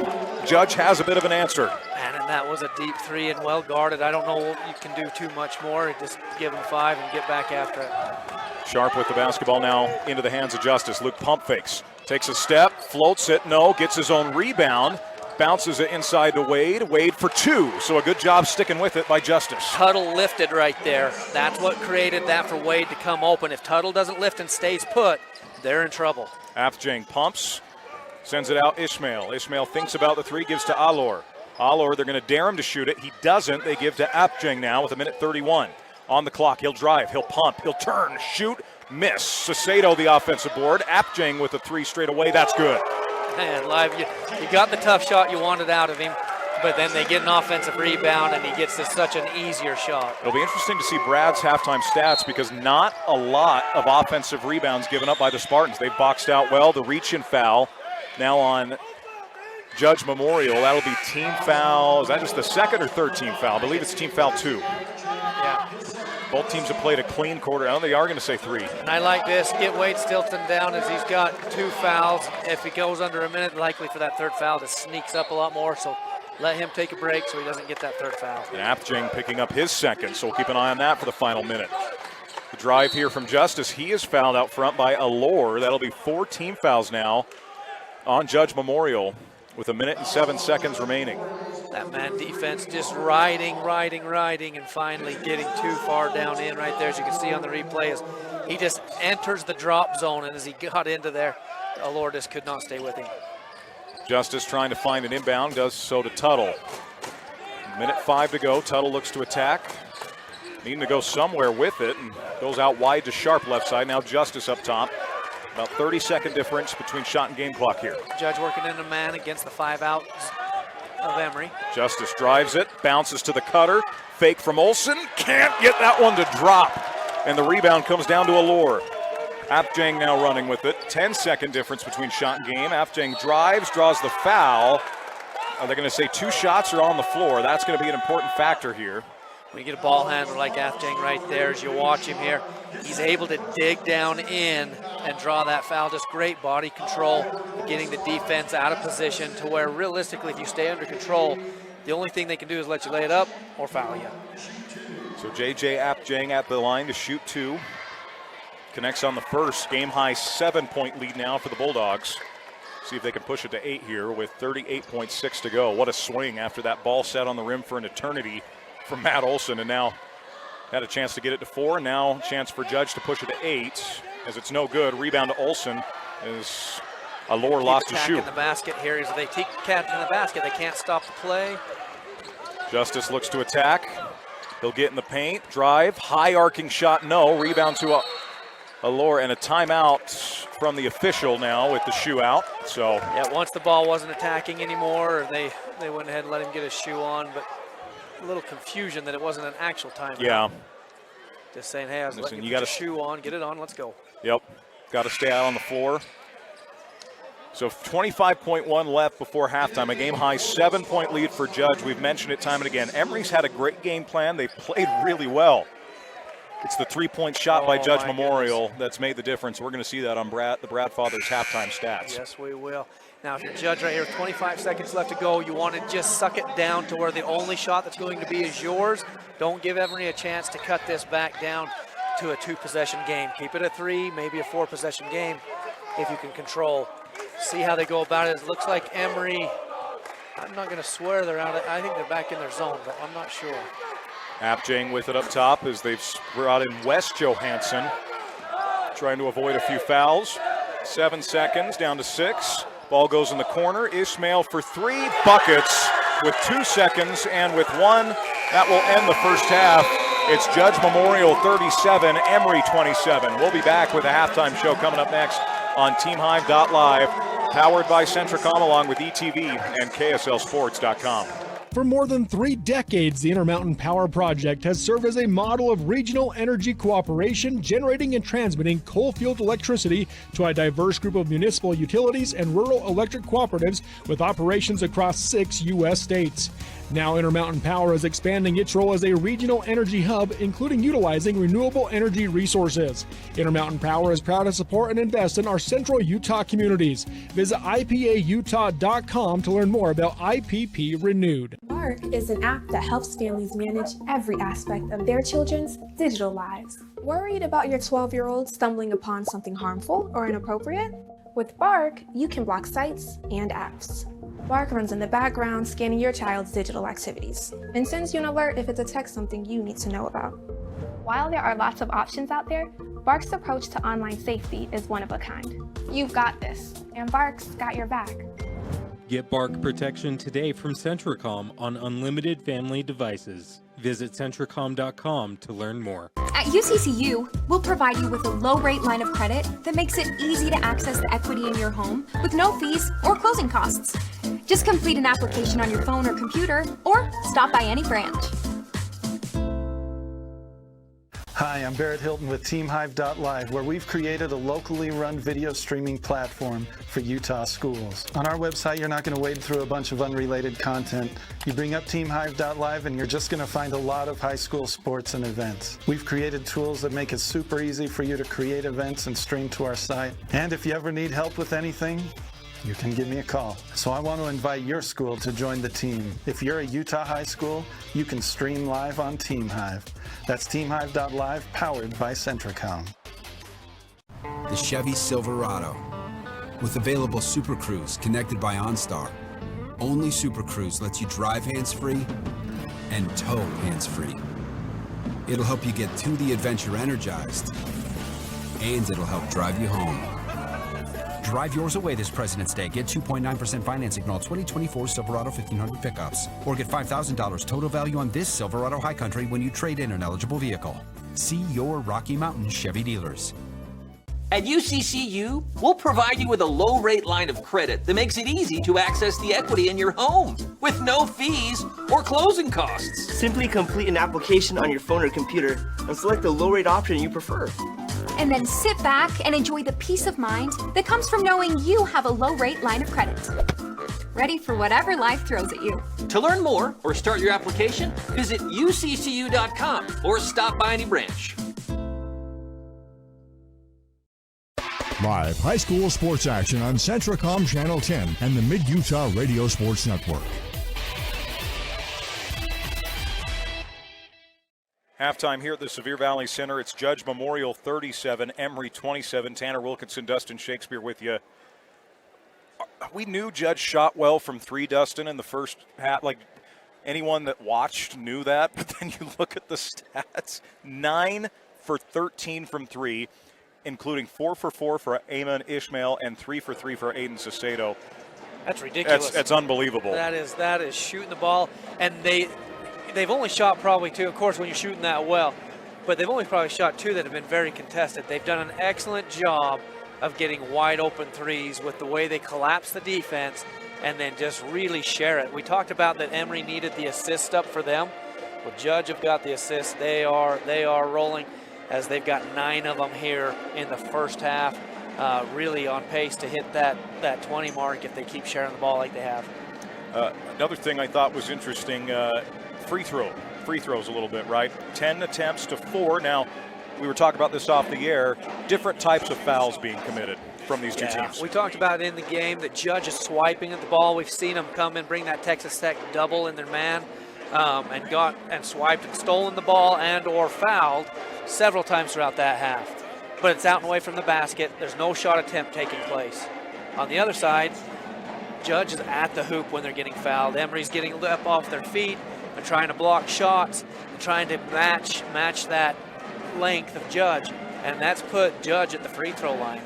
Judge has a bit of an answer. Man, and that was a deep three and well guarded. I don't know what you can do too much more. Just give him five and get back after it. Sharp with the basketball now into the hands of Justice. Luke pump fakes. Takes a step, floats it, no, gets his own rebound. Bounces it inside to Wade. Wade for two. So a good job sticking with it by Justice. Tuttle lifted right there. That's what created that for Wade to come open. If Tuttle doesn't lift and stays put, they're in trouble. Apjang pumps, sends it out Ismail. Ismail thinks about the three, gives to Allure. Allure, they're going to dare him to shoot it. He doesn't. They give to Apjang now with 1:31 on the clock. He'll drive, he'll pump, he'll turn, shoot, miss. Sasado the offensive board. Apjang with a three straight away. That's good. Man, live, you got the tough shot you wanted out of him, but then they get an offensive rebound and he gets to such an easier shot. It'll be interesting to see Brad's halftime stats, because not a lot of offensive rebounds given up by the Spartans. They've boxed out well. The reach-in foul now on Judge Memorial. That'll be team foul. Is that just the second or third team foul? I believe it's team foul 2. Yeah. Both teams have played a clean quarter. I know they are going to say 3. And I like this. Get Wade Stilton down as he's got 2 fouls. If he goes under a minute, likely for that third foul to sneaks up a lot more. So let him take a break so he doesn't get that third foul. And Apjang picking up his second, so we'll keep an eye on that for the final minute. The drive here from Justice. He is fouled out front by Allure. That'll be 4 team fouls now on Judge Memorial with 1:07 remaining. That man defense just riding, and finally getting too far down in right there. As you can see on the replay, as he just enters the drop zone, and as he got into there, Allure just could not stay with him. Justice trying to find an inbound, does so to Tuttle. 1:05 to go. Tuttle looks to attack. Needing to go somewhere with it, and goes out wide to Sharp left side. Now Justice up top. About 30-second difference between shot and game clock here. Judge working in a man against the 5 outs of Emery. Justice drives it, bounces to the cutter. Fake from Olsen. Can't get that one to drop. And the rebound comes down to Allure. Apjang now running with it. 10-second difference between shot and game. Apjang drives, draws the foul. Are they going to say 2 shots are on the floor? That's going to be an important factor here. When you get a ball handler like Apjang right there, as you watch him here, he's able to dig down in and draw that foul. Just great body control, getting the defense out of position to where realistically, if you stay under control, the only thing they can do is let you lay it up or foul you. So J.J. Apjang at the line to shoot 2. Connects on the first. Game-high 7-point lead now for the Bulldogs. See if they can push it to 8 here with 38.6 to go. What a swing after that ball sat on the rim for an eternity from Matt Olsen, and now had a chance to get it to 4. Now chance for Judge to push it to 8 as it's no good. Rebound to Olsen as Allure lost his shoe. In the basket here is they keep catching the basket. They can't stop the play. Justice looks to attack. He'll get in the paint, drive, high arcing shot, no. Rebound to Allure, and a timeout from the official now with the shoe out. So yeah, once the ball wasn't attacking anymore, they went ahead and let him get his shoe on, but a little confusion that it wasn't an actual timeout. Yeah. Just saying, hey, I was letting you got put your shoe on, get it on, let's go. Yep, got to stay out on the floor. So 25.1 left before halftime, a game-high 7-point lead for Judge. We've mentioned it time and again. Emery's had a great game plan. They've played really well. It's the three-point shot by Judge Memorial that's made the difference. We're going to see that on the Brad Father's halftime stats. Yes, we will. Now, if you're Judge right here, 25 seconds left to go, you want to just suck it down to where the only shot that's going to be is yours. Don't give Emery a chance to cut this back down to a 2-possession game. Keep it a 3, maybe a 4-possession game if you can control. See how they go about it. It looks like Emery, I'm not going to swear they're out. I think they're back in their zone, but I'm not sure. Apjang with it up top as they've brought in Wes Johansson, trying to avoid a few fouls. 7 seconds, down to 6. Ball goes in the corner. Ishmael for 3 buckets with 2 seconds, and with 1, that will end the first half. It's Judge Memorial 37, Emery 27. We'll be back with a halftime show coming up next on TeamHive.live, powered by Centricom along with ETV and KSLSports.com. For more than 3 decades, the Intermountain Power Project has served as a model of regional energy cooperation, generating and transmitting coal-fueled electricity to a diverse group of municipal utilities and rural electric cooperatives with operations across 6 U.S. states. Now Intermountain Power is expanding its role as a regional energy hub, including utilizing renewable energy resources. Intermountain Power is proud to support and invest in our central Utah communities. Visit IPAUtah.com to learn more about IPP Renewed. Bark is an app that helps families manage every aspect of their children's digital lives. Worried about your 12-year-old stumbling upon something harmful or inappropriate? With Bark, you can block sites and apps. Bark runs in the background, scanning your child's digital activities, and sends you an alert if it detects something you need to know about. While there are lots of options out there, Bark's approach to online safety is one of a kind. You've got this, and Bark's got your back. Get Bark protection today from Centricom on unlimited family devices. Visit Centricom.com to learn more. At UCCU, we'll provide you with a low-rate line of credit that makes it easy to access the equity in your home with no fees or closing costs. Just complete an application on your phone or computer, or stop by any branch. Hi, I'm Barrett Hilton with TeamHive.live, where we've created a locally run video streaming platform for Utah schools. On our website, you're not going to wade through a bunch of unrelated content. You bring up TeamHive.live and you're just going to find a lot of high school sports and events. We've created tools that make it super easy for you to create events and stream to our site. And if you ever need help with anything, you can give me a call. So I want to invite your school to join the team. If you're a Utah high school, you can stream live on TeamHive. That's TeamHive.live, powered by Centricom. The Chevy Silverado. With available Super Cruise connected by OnStar. Only Super Cruise lets you drive hands-free and tow hands-free. It'll help you get to the adventure energized, and it'll help drive you home. Drive yours away this President's Day. Get 2.9% financing on all 2024 Silverado 1500 pickups. Or get $5,000 total value on this Silverado High Country when you trade in an eligible vehicle. See your Rocky Mountain Chevy dealers. At UCCU, we'll provide you with a low-rate line of credit that makes it easy to access the equity in your home with no fees or closing costs. Simply complete an application on your phone or computer and select the low-rate option you prefer. And then sit back and enjoy the peace of mind that comes from knowing you have a low-rate line of credit. Ready for whatever life throws at you. To learn more or start your application, visit uccu.com or stop by any branch. Live high school sports action on Centricom Channel 10 and the Mid-Utah Radio Sports Network. Halftime here at the Sevier Valley Center. It's Judge Memorial 37, Emery 27. Tanner Wilkinson, Dustin Shakespeare with you. We knew Judge shot well from 3, Dustin, in the first half. Like, anyone that watched knew that. But then you look at the stats. 9 for 13 from 3, including 4 for 4 for Eamon Ishmael and 3 for 3 for Aiden Sacedo. That's ridiculous. That's unbelievable. That is shooting the ball. And they've only shot probably 2, of course, when you're shooting that well. But they've only probably shot 2 that have been very contested. They've done an excellent job of getting wide open threes with the way they collapse the defense and then just really share it. We talked about that Emery needed the assist up for them. Well, Judge have got the assist. They are rolling, as they've got 9 of them here in the first half. Really on pace to hit that 20 mark if they keep sharing the ball like they have. Another thing I thought was interesting, free throws a little bit, right? 10 attempts to 4. Now, we were talking about this off the air, different types of fouls being committed from these two teams. We talked about in the game that Judge is swiping at the ball. We've seen them come and bring that Texas Tech double in their man and swiped and stolen the ball and or fouled several times throughout that half. But it's out and away from the basket. There's no shot attempt taking place. On the other side, Judge is at the hoop when they're getting fouled. Emery's getting up off their feet and trying to block shots and trying to match that length of Judge, and that's put Judge at the free throw line.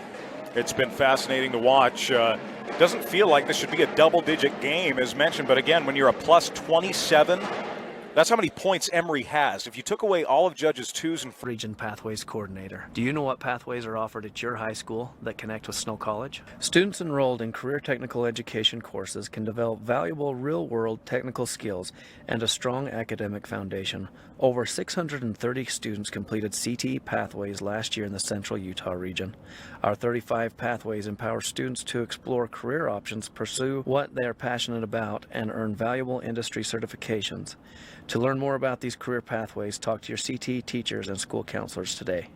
It's been fascinating to watch. Doesn't feel like this should be a double-digit game, as mentioned, but again, when you're a plus 27, that's how many points Emery has. If you took away all of Judge's 2s and Region Pathways Coordinator. Do you know what pathways are offered at your high school that connect with Snow College? Students enrolled in career technical education courses can develop valuable real-world technical skills and a strong academic foundation. Over 630 students completed CTE pathways last year in the Central Utah region. Our 35 pathways empower students to explore career options, pursue what they are passionate about, and earn valuable industry certifications. To learn more about these career pathways, talk to your CTE teachers and school counselors today.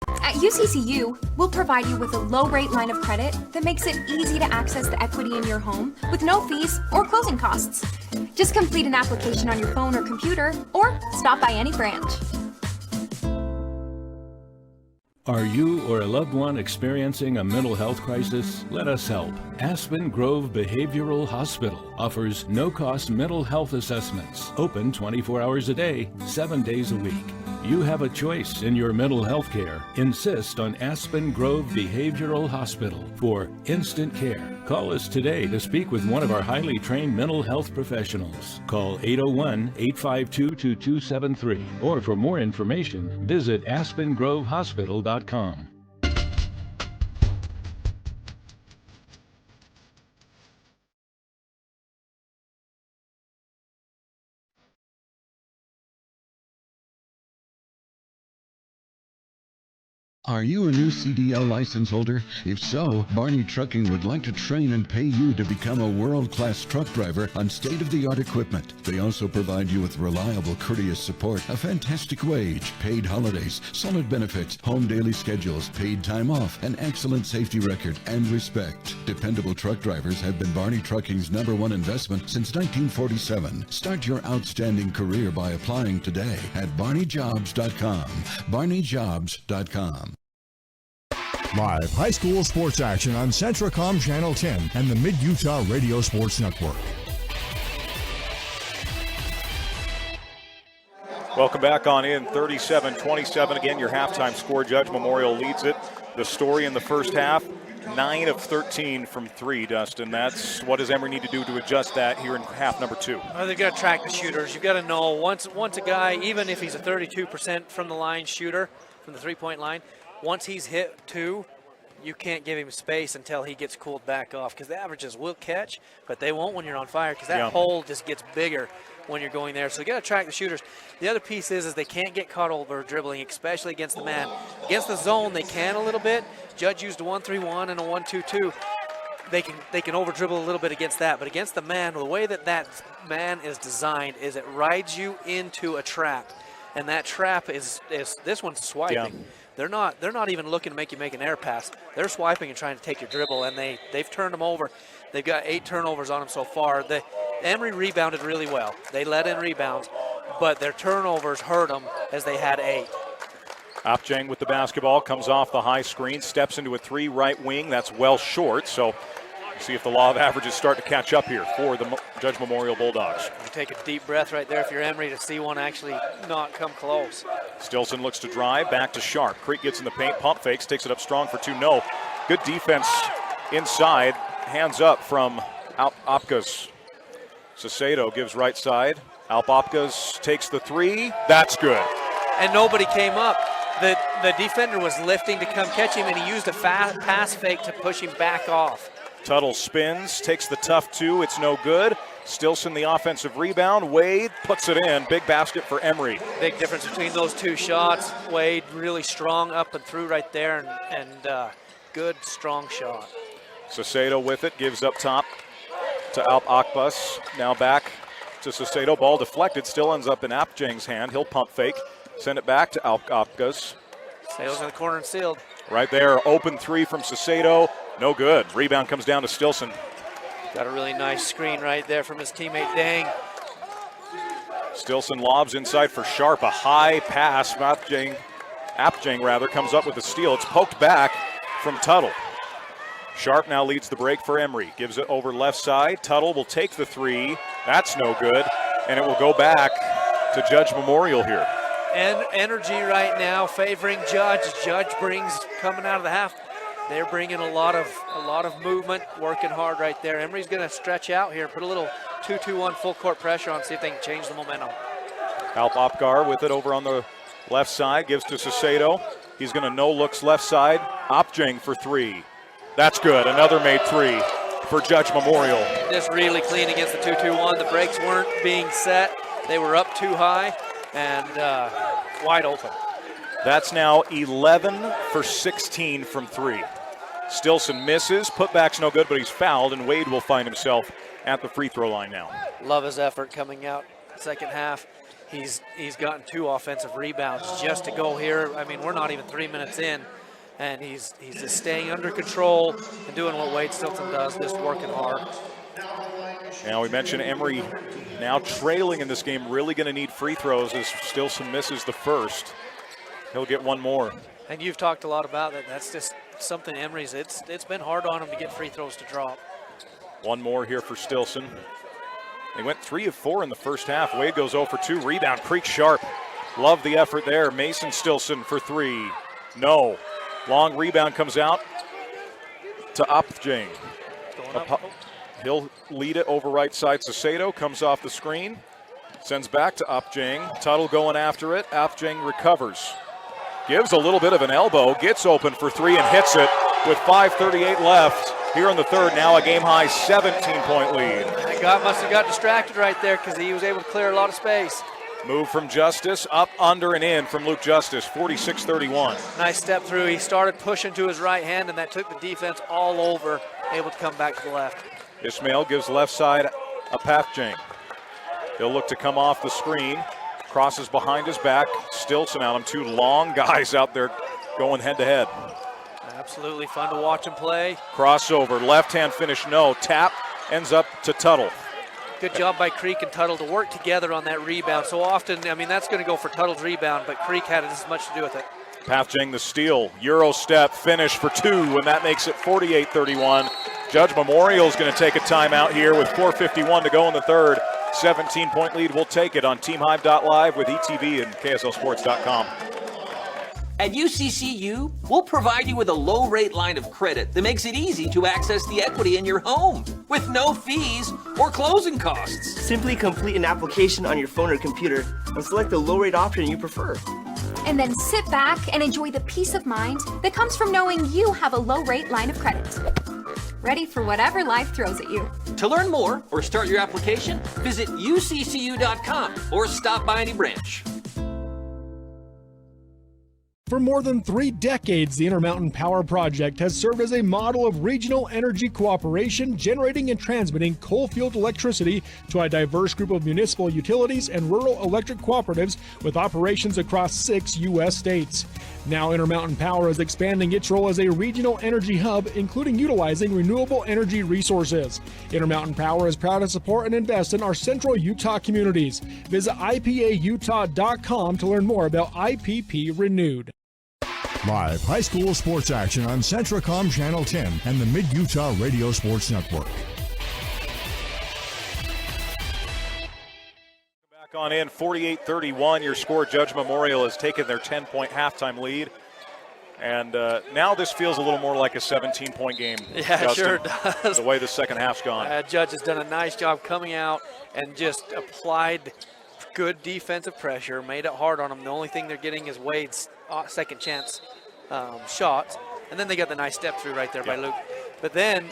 At UCCU, we'll provide you with a low-rate line of credit that makes it easy to access the equity in your home with no fees or closing costs. Just complete an application on your phone or computer, or stop by any branch. Are you or a loved one experiencing a mental health crisis? Let us help. Aspen Grove Behavioral Hospital offers no-cost mental health assessments, open 24 hours a day, 7 days a week. You have a choice in your mental health care. Insist on Aspen Grove Behavioral Hospital for instant care. Call us today to speak with one of our highly trained mental health professionals. Call 801-852-2273, or for more information, visit aspengrovehospital.com. Are you a new CDL license holder? If so, Barney Trucking would like to train and pay you to become a world-class truck driver on state-of-the-art equipment. They also provide you with reliable, courteous support, a fantastic wage, paid holidays, solid benefits, home daily schedules, paid time off, an excellent safety record, and respect. Dependable truck drivers have been Barney Trucking's #1 investment since 1947. Start your outstanding career by applying today at barneyjobs.com. barneyjobs.com. Live high school sports action on Centracom Channel 10 and the Mid-Utah Radio Sports Network. Welcome back on in, 37-27. Again, your halftime score. Judge Memorial leads it. The story in the first half, 9 of 13 from 3, Dustin. That's what does Emery need to do to adjust that here in half number 2? Well, they've got to track the shooters. You've got to know once a guy, even if he's a 32% from the line shooter, from the three-point line, once he's hit 2, you can't give him space until he gets cooled back off, because the averages will catch, but they won't when you're on fire, because that hole just gets bigger when you're going there. So you got to track the shooters. The other piece is they can't get caught over dribbling, especially against the man. Against the zone, they can a little bit. Judge used a 1-3-1 and a 1-2-2. They can over dribble a little bit against that, but against the man, the way that man is designed is it rides you into a trap, and that trap is this one's swiping. Yeah. They're not even looking to make you make an air pass. They're swiping and trying to take your dribble, and they've turned them over. They've got 8 turnovers on them so far. Emery rebounded really well. They let in rebounds, but their turnovers hurt them as they had 8. Opjang with the basketball, comes off the high screen, steps into a 3 right wing. That's well short, so see if the law of averages start to catch up here for the Judge Memorial Bulldogs. You take a deep breath right there if you're Emery to see one actually not come close. Stilson looks to drive, back to Sharp. Creek gets in the paint, pump fakes, takes it up strong for 2. No. Good defense inside. Hands up from Opkas. Sacedo gives right side. Opkas takes the 3. That's good. And nobody came up. The defender was lifting to come catch him, and he used a pass fake to push him back off. Tuttle spins, takes the tough two. It's no good. Stilson the offensive rebound. Wade puts it in. Big basket for Emery. Big difference between those two shots. Wade really strong up and through right there, and good, strong shot. Saucedo with it, gives up top to Alp Akbus. Now back to Saucedo. Ball deflected, still ends up in Apjang's hand. He'll pump fake, send it back to Alp Akbus. Saucedo's in the corner and sealed. Right there, open three from Saucedo. No good. Rebound comes down to Stilson. Got a really nice screen right there from his teammate Dang. Stilson lobs inside for Sharp. A high pass. Apjang comes up with the steal. It's poked back from Tuttle. Sharp now leads the break for Emery. Gives it over left side. Tuttle will take the three. That's no good. And it will go back to Judge Memorial here. And energy right now favoring Judge. Judge brings coming out of the half. They're bringing a lot of movement, working hard right there. Emery's going to stretch out here, put a little 2-2-1 full court pressure on, see if they can change the momentum. Alp Opgar with it over on the left side, gives to Saucedo. He's going to no looks left side. Opjang for three. That's good. Another made three for Judge Memorial. Just really clean against the 2-2-1. The breaks weren't being set. They were up too high and wide open. That's now 11 for 16 from three. Stilson misses, putback's no good, but he's fouled, and Wade will find himself at the free throw line now. Love his effort coming out second half. He's gotten 2 offensive rebounds just to go here. I mean, we're not even 3 minutes in, and he's just staying under control and doing what Wade Stilson does, just working hard. Now we mentioned Emery now trailing in this game, really going to need free throws as Stilson misses the first. He'll get one more. And you've talked a lot about that. That's just something Emery's, it's been hard on him to get free throws to drop. One more here for Stilson. They went 3 of 4 in the first half. Wade goes 0 for 2. Rebound, Creek Sharp. Love the effort there. Mason Stilson for 3. No. Long rebound comes out to Opjang. He'll lead it over right side. Saucedo comes off the screen. Sends back to Opjang. Tuttle going after it. Opjang recovers. Gives a little bit of an elbow. Gets open for 3 and hits it with 5:38 left. Here in the third, now a game-high 17-point lead. Must have got distracted right there because he was able to clear a lot of space. Move from Justice, up, under, and in from Luke Justice, 46-31. Nice step through. He started pushing to his right hand, and that took the defense all over, able to come back to the left. Ismail gives left side a Apjang. He'll look to come off the screen. Crosses behind his back. Stilson out him. 2 long guys out there going head-to-head. Absolutely fun to watch him play. Crossover, left-hand finish, no. Tap ends up to Tuttle. Good job by Creek and Tuttle to work together on that rebound. So often, I mean, that's going to go for Tuttle's rebound, but Creek had as much to do with it. Apjang the steal. Euro step, finish for 2, and that makes it 48-31. Judge Memorial's going to take a timeout here with 4:51 to go in the third. 17-point lead. We'll take it on TeamHive.live with ETV and KSLSports.com. At UCCU, we'll provide you with a low-rate line of credit that makes it easy to access the equity in your home with no fees or closing costs. Simply complete an application on your phone or computer and select the low-rate option you prefer. And then sit back and enjoy the peace of mind that comes from knowing you have a low-rate line of credit. Ready for whatever life throws at you. To learn more or start your application, visit uccu.com or stop by any branch. For more than 3 decades, the Intermountain Power Project has served as a model of regional energy cooperation, generating and transmitting coal-fueled electricity to a diverse group of municipal utilities and rural electric cooperatives with operations across 6 U.S. states. Now Intermountain Power is expanding its role as a regional energy hub, including utilizing renewable energy resources. Intermountain Power is proud to support and invest in our central Utah communities. Visit IPAUtah.com to learn more about IPP Renewed. Live high school sports action on Centracom Channel 10 and the Mid-Utah Radio Sports Network. Back on in, 48-31. Your score, Judge Memorial has taken their 10-point halftime lead. And now this feels a little more like a 17-point game. Yeah, Justin, sure does. The way the second half's gone. Judge has done a nice job coming out and just applied good defensive pressure, made it hard on them. The only thing they're getting is Wade's second chance shots. And then they got the nice step through right there by Luke. But then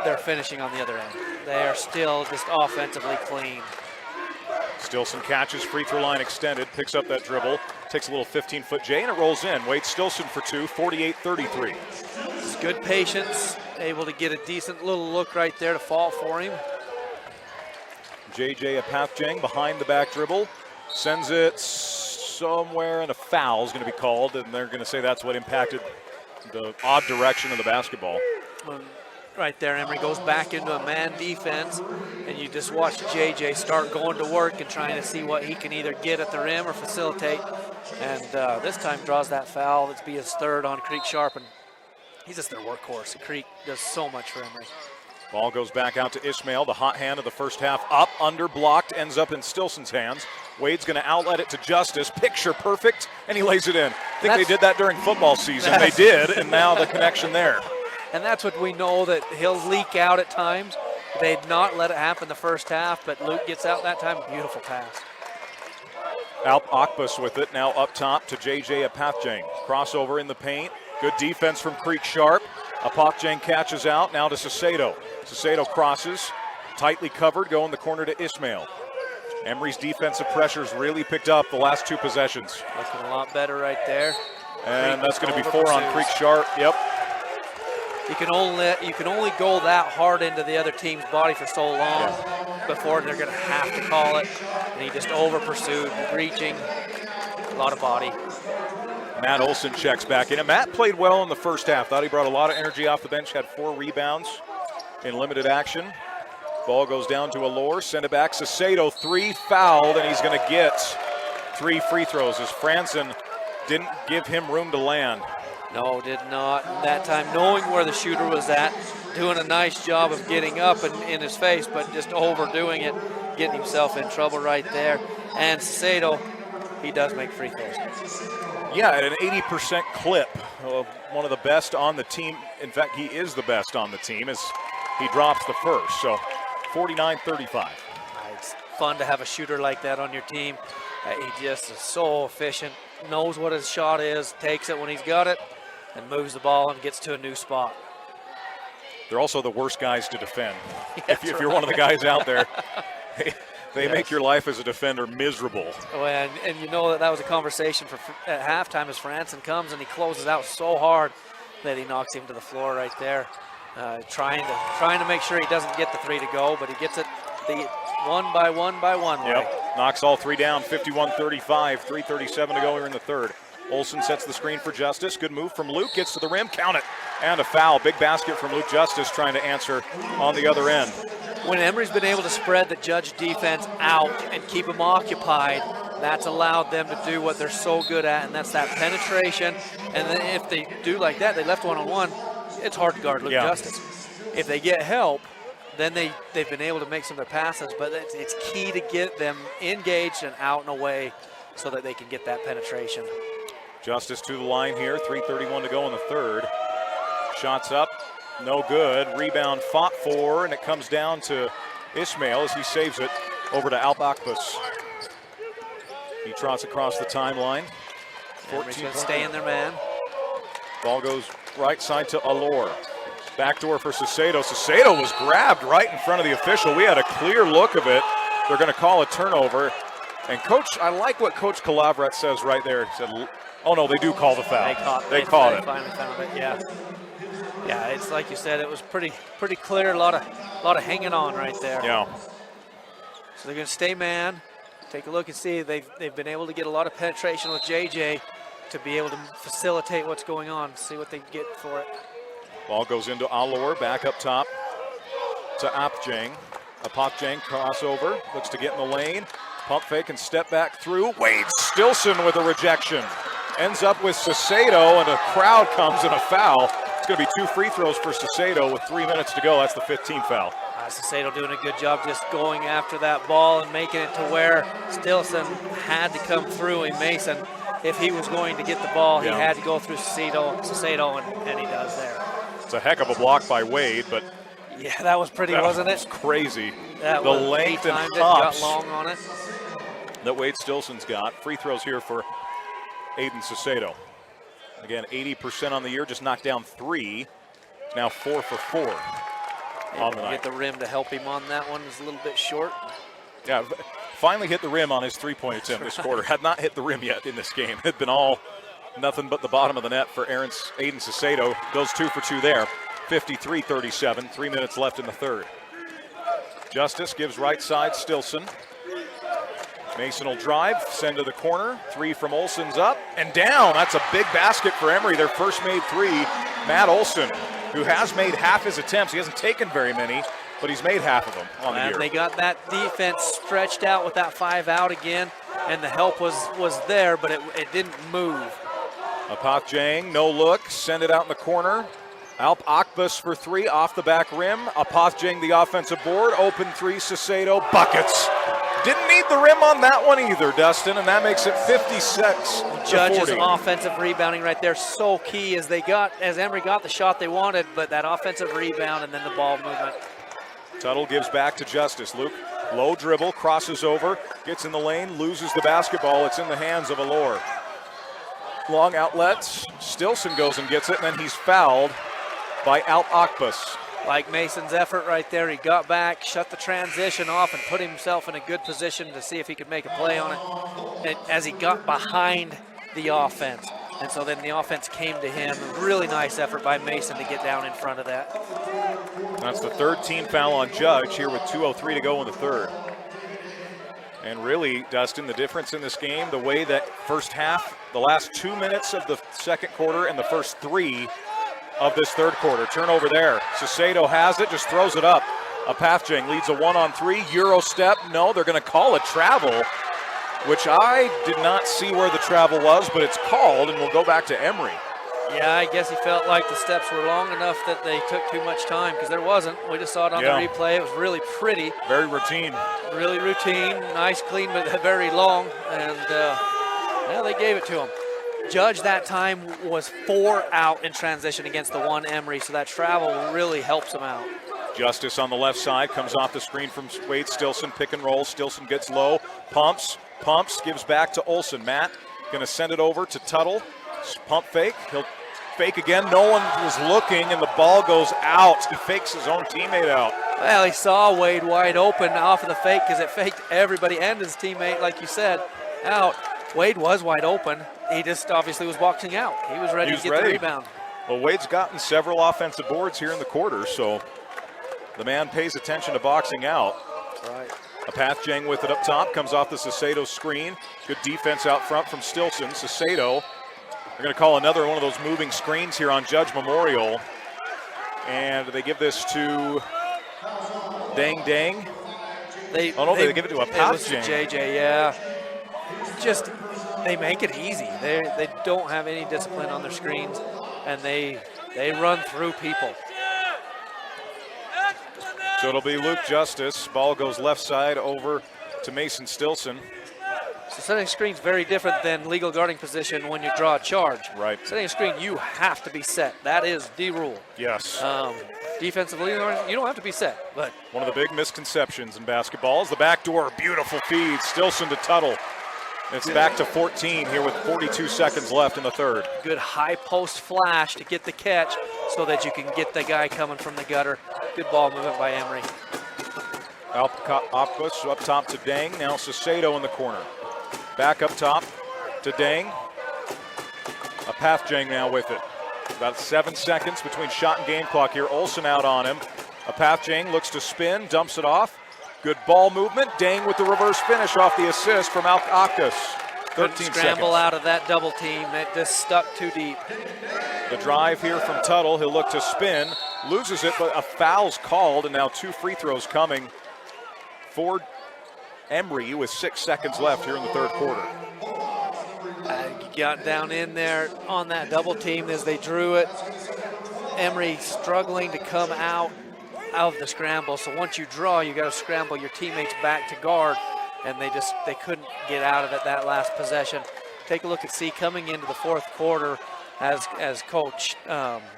they're finishing on the other end. They are still just offensively clean. Stilson catches, free throw line extended, picks up that dribble, takes a little 15-foot J, and it rolls in. Wade Stilson for two, 48-33. It's good patience, able to get a decent little look right there to fall for him. JJ Apathjang behind the back dribble, sends it somewhere, and a foul is going to be called, and they're going to say that's what impacted the odd direction of the basketball. Right there, Emery goes back into a man defense, and you just watch JJ start going to work and trying to see what he can either get at the rim or facilitate. And this time draws that foul. That's be his third on Creek Sharp, and he's just their workhorse. Creek does so much for Emery. Ball goes back out to Ishmael, the hot hand of the first half. Up, under, blocked, ends up in Stilson's hands. Wade's going to outlet it to Justice. Picture perfect, and he lays it in. I think they did that during football season. They did, and now the connection there. And that's what we know, that he'll leak out at times. They did not let it happen the first half, but Luke gets out that time. Beautiful pass. Alp Akbus with it, now up top to JJ Apathjang. Crossover in the paint. Good defense from Creek Sharp. Apathjang catches out, now to Sacedo. Sacedo crosses, tightly covered, going the corner to Ishmael. Emery's defensive pressure's really picked up the last two possessions. Looking a lot better right there. And that's going to be 4 on Creek Sharp. Yep. You can only go that hard into the other team's body for so long before they're going to have to call it. And he just over pursued, reaching, a lot of body. Matt Olson checks back in. And Matt played well in the first half. Thought he brought a lot of energy off the bench, had 4 rebounds in limited action. Ball goes down to Allure, send it back. Sacedo, 3 fouled, and he's going to get 3 free throws as Franson didn't give him room to land. No, did not. That time, knowing where the shooter was at, doing a nice job of getting up and in his face, but just overdoing it, getting himself in trouble right there. And Sacedo, he does make free throws. Yeah, at an 80% clip, one of the best on the team. In fact, he is the best on the team as he drops the first. So 49-35. It's fun to have a shooter like that on your team. He just is so efficient, knows what his shot is, takes it when he's got it, and moves the ball and gets to a new spot. They're also the worst guys to defend. If you're one of the guys out there, they make your life as a defender miserable. Oh, and you know that was a conversation at halftime as Franson comes and he closes out so hard that he knocks him to the floor right there. Trying to make sure he doesn't get the 3 to go, but he gets it one by one. Yep, knocks all 3 down, 51-35, 3:37 to go here in the third. Olsen sets the screen for Justice. Good move from Luke, gets to the rim, count it. And a foul, big basket from Luke Justice trying to answer on the other end. When Emery's been able to spread the Judge defense out and keep them occupied, that's allowed them to do what they're so good at, and that's that penetration. And then if they do like that, they left one-on-one, it's hard to guard Luke Justice. If they get help, then they've been able to make some of their passes, but it's key to get them engaged and out and away so that they can get that penetration. Justice to the line here, 3:31 to go in the third. Shots up, no good. Rebound fought for, and it comes down to Ishmael as he saves it over to Alpakbus. He trots across the timeline. 14 stay in there, man. Ball goes right side to Allure. Backdoor for Sacedo. Sacedo was grabbed right in front of the official. We had a clear look of it. They're going to call a turnover. And Coach, I like what Coach Calavrat says right there. He said, oh no, they do call the foul. They caught it. Finally found it, yeah. Yeah, it's like you said, it was pretty clear. A lot of hanging on right there. Yeah. So they're going to stay man. Take a look and see they've been able to get a lot of penetration with JJ to be able to facilitate what's going on. See what they get for it. Ball goes into Allure, back up top to Apjang. Apjang crossover, looks to get in the lane. Pump fake and step back through. Wade Stilson with a rejection. Ends up with Sacedo, and a crowd comes and a foul. It's going to be 2 free throws for Sacedo with 3 minutes to go. That's the 15th foul. Sacedo doing a good job just going after that ball and making it to where Stilson had to come through. And Mason, if he was going to get the ball, he had to go through Sacedo, and he does there. It's a heck of a block by Wade, but yeah, that was pretty, wasn't it? That was crazy. That the was length and hops. hops. Got long on it. that Wade Stilson's got. Free throws here for Aiden Sissedo. Again, 80% on the year, just knocked down 3. Now 4 for 4 on the night. Get the rim to help him on that one. Is a little bit short. Yeah, finally hit the rim on his three-point attempt this quarter. Had not hit the rim yet in this game. Had been all nothing but the bottom of the net for Aiden Sissedo. Goes 2 for 2 there. 53-37, 3 minutes left in the third. Justice gives right side, Stilson. Mason will drive, send to the corner. 3 from Olsen's up and down. That's a big basket for Emery. Their first made 3. Matt Olsen, who has made half his attempts. He hasn't taken very many, but he's made half of them on the year. They got that defense stretched out with that 5 out again, and the help was there, but it didn't move. Apath Jang, no look, send it out in the corner. Alp Akbus for 3 off the back rim. Apath Jang the offensive board, open 3, Sissedo, buckets. Didn't need the rim on that one either, Dustin, and that makes it 56 Judge's 40. offensive rebounding right there, so key as Emery got the shot they wanted, but that offensive rebound and then the ball movement. Tuttle gives back to Justice. Luke, low dribble, crosses over, gets in the lane, loses the basketball. It's in the hands of Allure. Long outlets, Stilson goes and gets it, and then he's fouled by Alp Akbus. Like Mason's effort right there, he got back, shut the transition off, and put himself in a good position to see if he could make a play on it as he got behind the offense. And so then the offense came to him. A really nice effort by Mason to get down in front of that. That's the third team foul on Judge here with 2:03 to go in the third. And really, Dustin, the difference in this game, the way that first half, the last 2 minutes of the second quarter and the first 3 of this third quarter. Turnover there. Sissedo has it, just throws it up. Apath leads a 1-on-3. Euro step. No, they're going to call a travel, which I did not see where the travel was, but it's called, and we'll go back to Emery. Yeah, I guess he felt like the steps were long enough that they took too much time, because there wasn't. We just saw it on the replay. It was really pretty. Very routine. Really routine. Nice, clean, but very long. And, they gave it to him. Judge that time was 4 out in transition against the 1 Emery, so that travel really helps him out. Justice on the left side, comes off the screen from Wade Stilson, pick and roll. Stilson gets low, pumps, gives back to Olsen. Matt going to send it over to Tuttle. Pump fake, he'll fake again. No one was looking, and the ball goes out. He fakes his own teammate out. Well, he saw Wade wide open off of the fake because it faked everybody and his teammate, like you said, out. Wade was wide open. He just obviously was boxing out. He was ready to get the rebound. Well, Wade's gotten several offensive boards here in the quarter, so the man pays attention to boxing out. Right. Apath Jang with it up top, comes off the Sissedo screen. Good defense out front from Stilson. Sissedo, they're going to call another one of those moving screens here on Judge Memorial. And they give this to Dang. They give it to Apath Jang. JJ, yeah. Just, they make it easy. They don't have any discipline on their screens, and they run through people. So it'll be Luke Justice. Ball goes left side over to Mason Stilson. So setting a screen is very different than legal guarding position when you draw a charge. Right. Setting a screen, you have to be set. That is the rule. Yes. Defensively, you don't have to be set. But one of the big misconceptions in basketball is the backdoor. Beautiful feed. Stilson to Tuttle. It's back to 14 here with 42 seconds left in the third. Good high post flash to get the catch so that you can get the guy coming from the gutter. Good ball movement by Emery. Akbus up top to Dang. Now Sissedo in the corner. Back up top to Dang. Apath Jang now with it. About 7 seconds between shot and game clock here. Olsen out on him. Apath Jang looks to spin, dumps it off. Good ball movement. Dang with the reverse finish off the assist from Akbus. 13 scramble seconds. Out of that double team. It just stuck too deep. The drive here from Tuttle. He'll look to spin. Loses it, but a foul's called, and now 2 free throws coming for Emery with 6 seconds left here in the third quarter. Got down in there on that double team as they drew it. Emery struggling to come out of the scramble. So once you draw, you got to scramble your teammates back to guard, and they couldn't get out of it that last possession. Take a look at C coming into the fourth quarter as Coach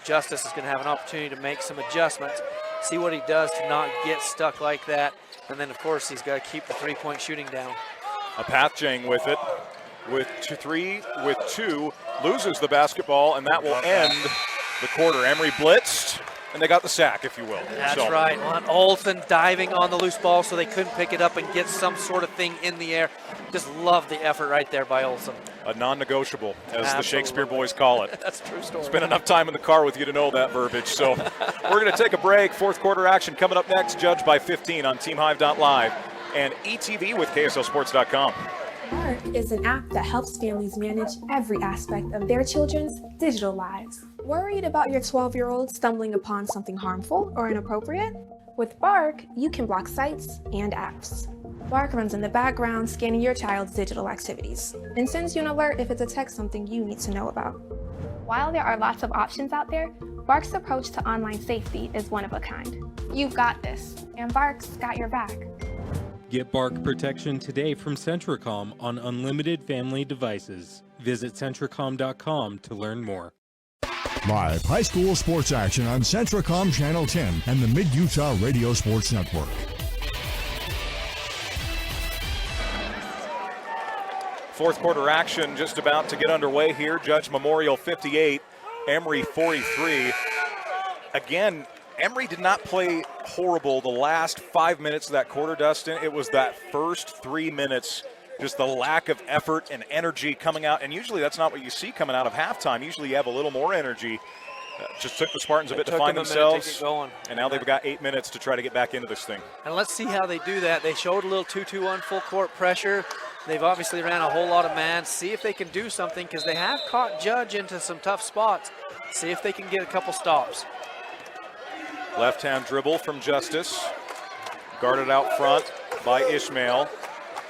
Justice is going to have an opportunity to make some adjustments, see what he does to not get stuck like that, and then of course he's got to keep the 3-point shooting down. Apatjang with it, with 2, loses the basketball, and that will end the quarter. Emery blitzed, and they got the sack, if you will. That's right. Well, Olsen diving on the loose ball so they couldn't pick it up and get some sort of thing in the air. Just love the effort right there by Olsen. A non-negotiable, as the Shakespeare boys call it. That's a true story. Spent enough time in the car with you to know that verbiage. So we're going to take a break. Fourth quarter action coming up next. Judged by 15 on TeamHive.live and ETV with KSLSports.com. Bark is an app that helps families manage every aspect of their children's digital lives. Worried about your 12-year-old stumbling upon something harmful or inappropriate? With Bark, you can block sites and apps. Bark runs in the background, scanning your child's digital activities, and sends you an alert if it detects something you need to know about. While there are lots of options out there, Bark's approach to online safety is one of a kind. You've got this, and Bark's got your back. Get Bark protection today from Centricom on unlimited family devices. Visit Centricom.com to learn more. Live high school sports action on Centricom Channel 10 and the Mid-Utah Radio Sports Network. Fourth quarter action just about to get underway here. Judge Memorial 58, Emery 43. Again, Emery did not play horrible the last 5 minutes of that quarter, Dustin. It was that first 3 minutes, just the lack of effort and energy coming out. And usually that's not what you see coming out of halftime. Usually you have a little more energy. Just took the Spartans a bit to find themselves. And now they've got 8 minutes to try to get back into this thing. And let's see how they do that. They showed a little 2-2-1 full court pressure. They've obviously ran a whole lot of man. See if they can do something, because they have caught Judge into some tough spots. See if they can get a couple stops. Left-hand dribble from Justice. Guarded out front by Ishmael.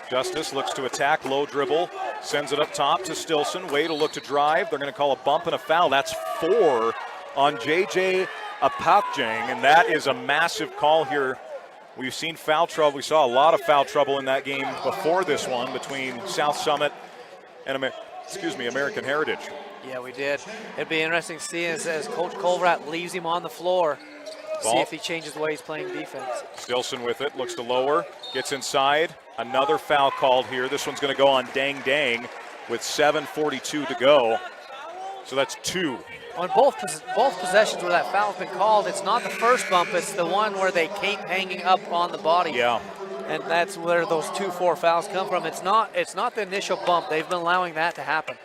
Justice looks to attack, low dribble. Sends it up top to Stilson. Wade will look to drive. They're going to call a bump and a foul. That's 4 on J.J. Apatjang, and that is a massive call here. We've seen foul trouble. We saw a lot of foul trouble in that game before this one between South Summit and American Heritage. Yeah, we did. It'd be interesting to see as Coach Colvrat leaves him on the floor, see if he changes the way he's playing defense. Stilson with it, looks to lower, gets inside. Another foul called here. This one's going to go on Dang Dang with 7:42 to go. So that's 2. On both possessions where that foul's been called, it's not the first bump, it's the one where they keep hanging up on the body. Yeah. And that's where those 2-4 fouls come from. It's not the initial bump. They've been allowing that to happen.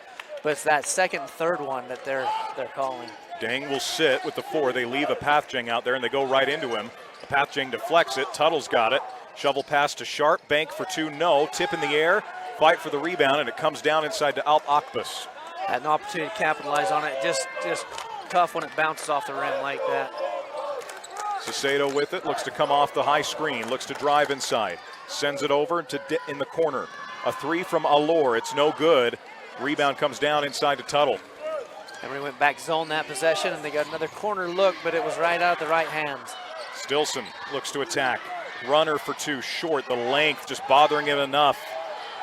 But it's that second and third one that they're calling. Dang will sit with the 4. They leave Apatjang out there, and they go right into him. Apatjang deflects it. Tuttle's got it. Shovel pass to Sharp. Bank for 2. No. Tip in the air. Fight for the rebound, and it comes down inside to Alp Akbus. Had an opportunity to capitalize on it. Just tough when it bounces off the rim like that. Sacedo with it. Looks to come off the high screen. Looks to drive inside. Sends it over to in the corner. A 3 from Allure. It's no good. Rebound comes down inside to Tuttle. Emery went back zone that possession, and they got another corner look, but it was right out of the right hands. Stilson looks to attack. Runner for 2, short. The length just bothering him enough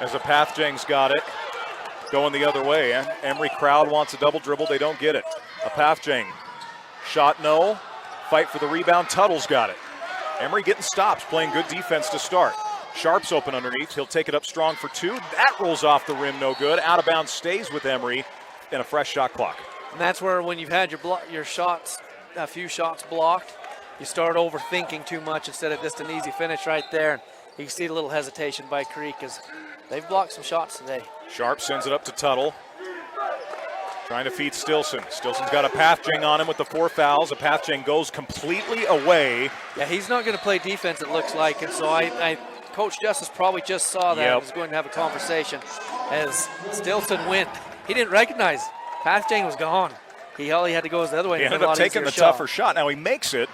as Apatjang's got it. Going the other way. Emery crowd wants a double dribble. They don't get it. Apatjang. Shot no. Fight for the rebound. Tuttle's got it. Emery getting stops, playing good defense to start. Sharp's open underneath. He'll take it up strong for 2. That rolls off the rim, no good. Out of bounds stays with Emery, and a fresh shot clock. And that's where when you've had your shots, a few shots blocked, you start overthinking too much instead of just an easy finish right there. You can see a little hesitation by Creek as they've blocked some shots today. Sharp sends it up to Tuttle. Trying to feed Stilson. Stilson's got Apatjang on him with the 4 fouls. Apatjang goes completely away. Yeah, he's not going to play defense, it looks like. And so Coach Justice probably just saw that and was going to have a conversation. As Stilson went, he didn't recognize Apatjang was gone. All he had to go was the other way. He ended up taking the tougher shot. Now he makes it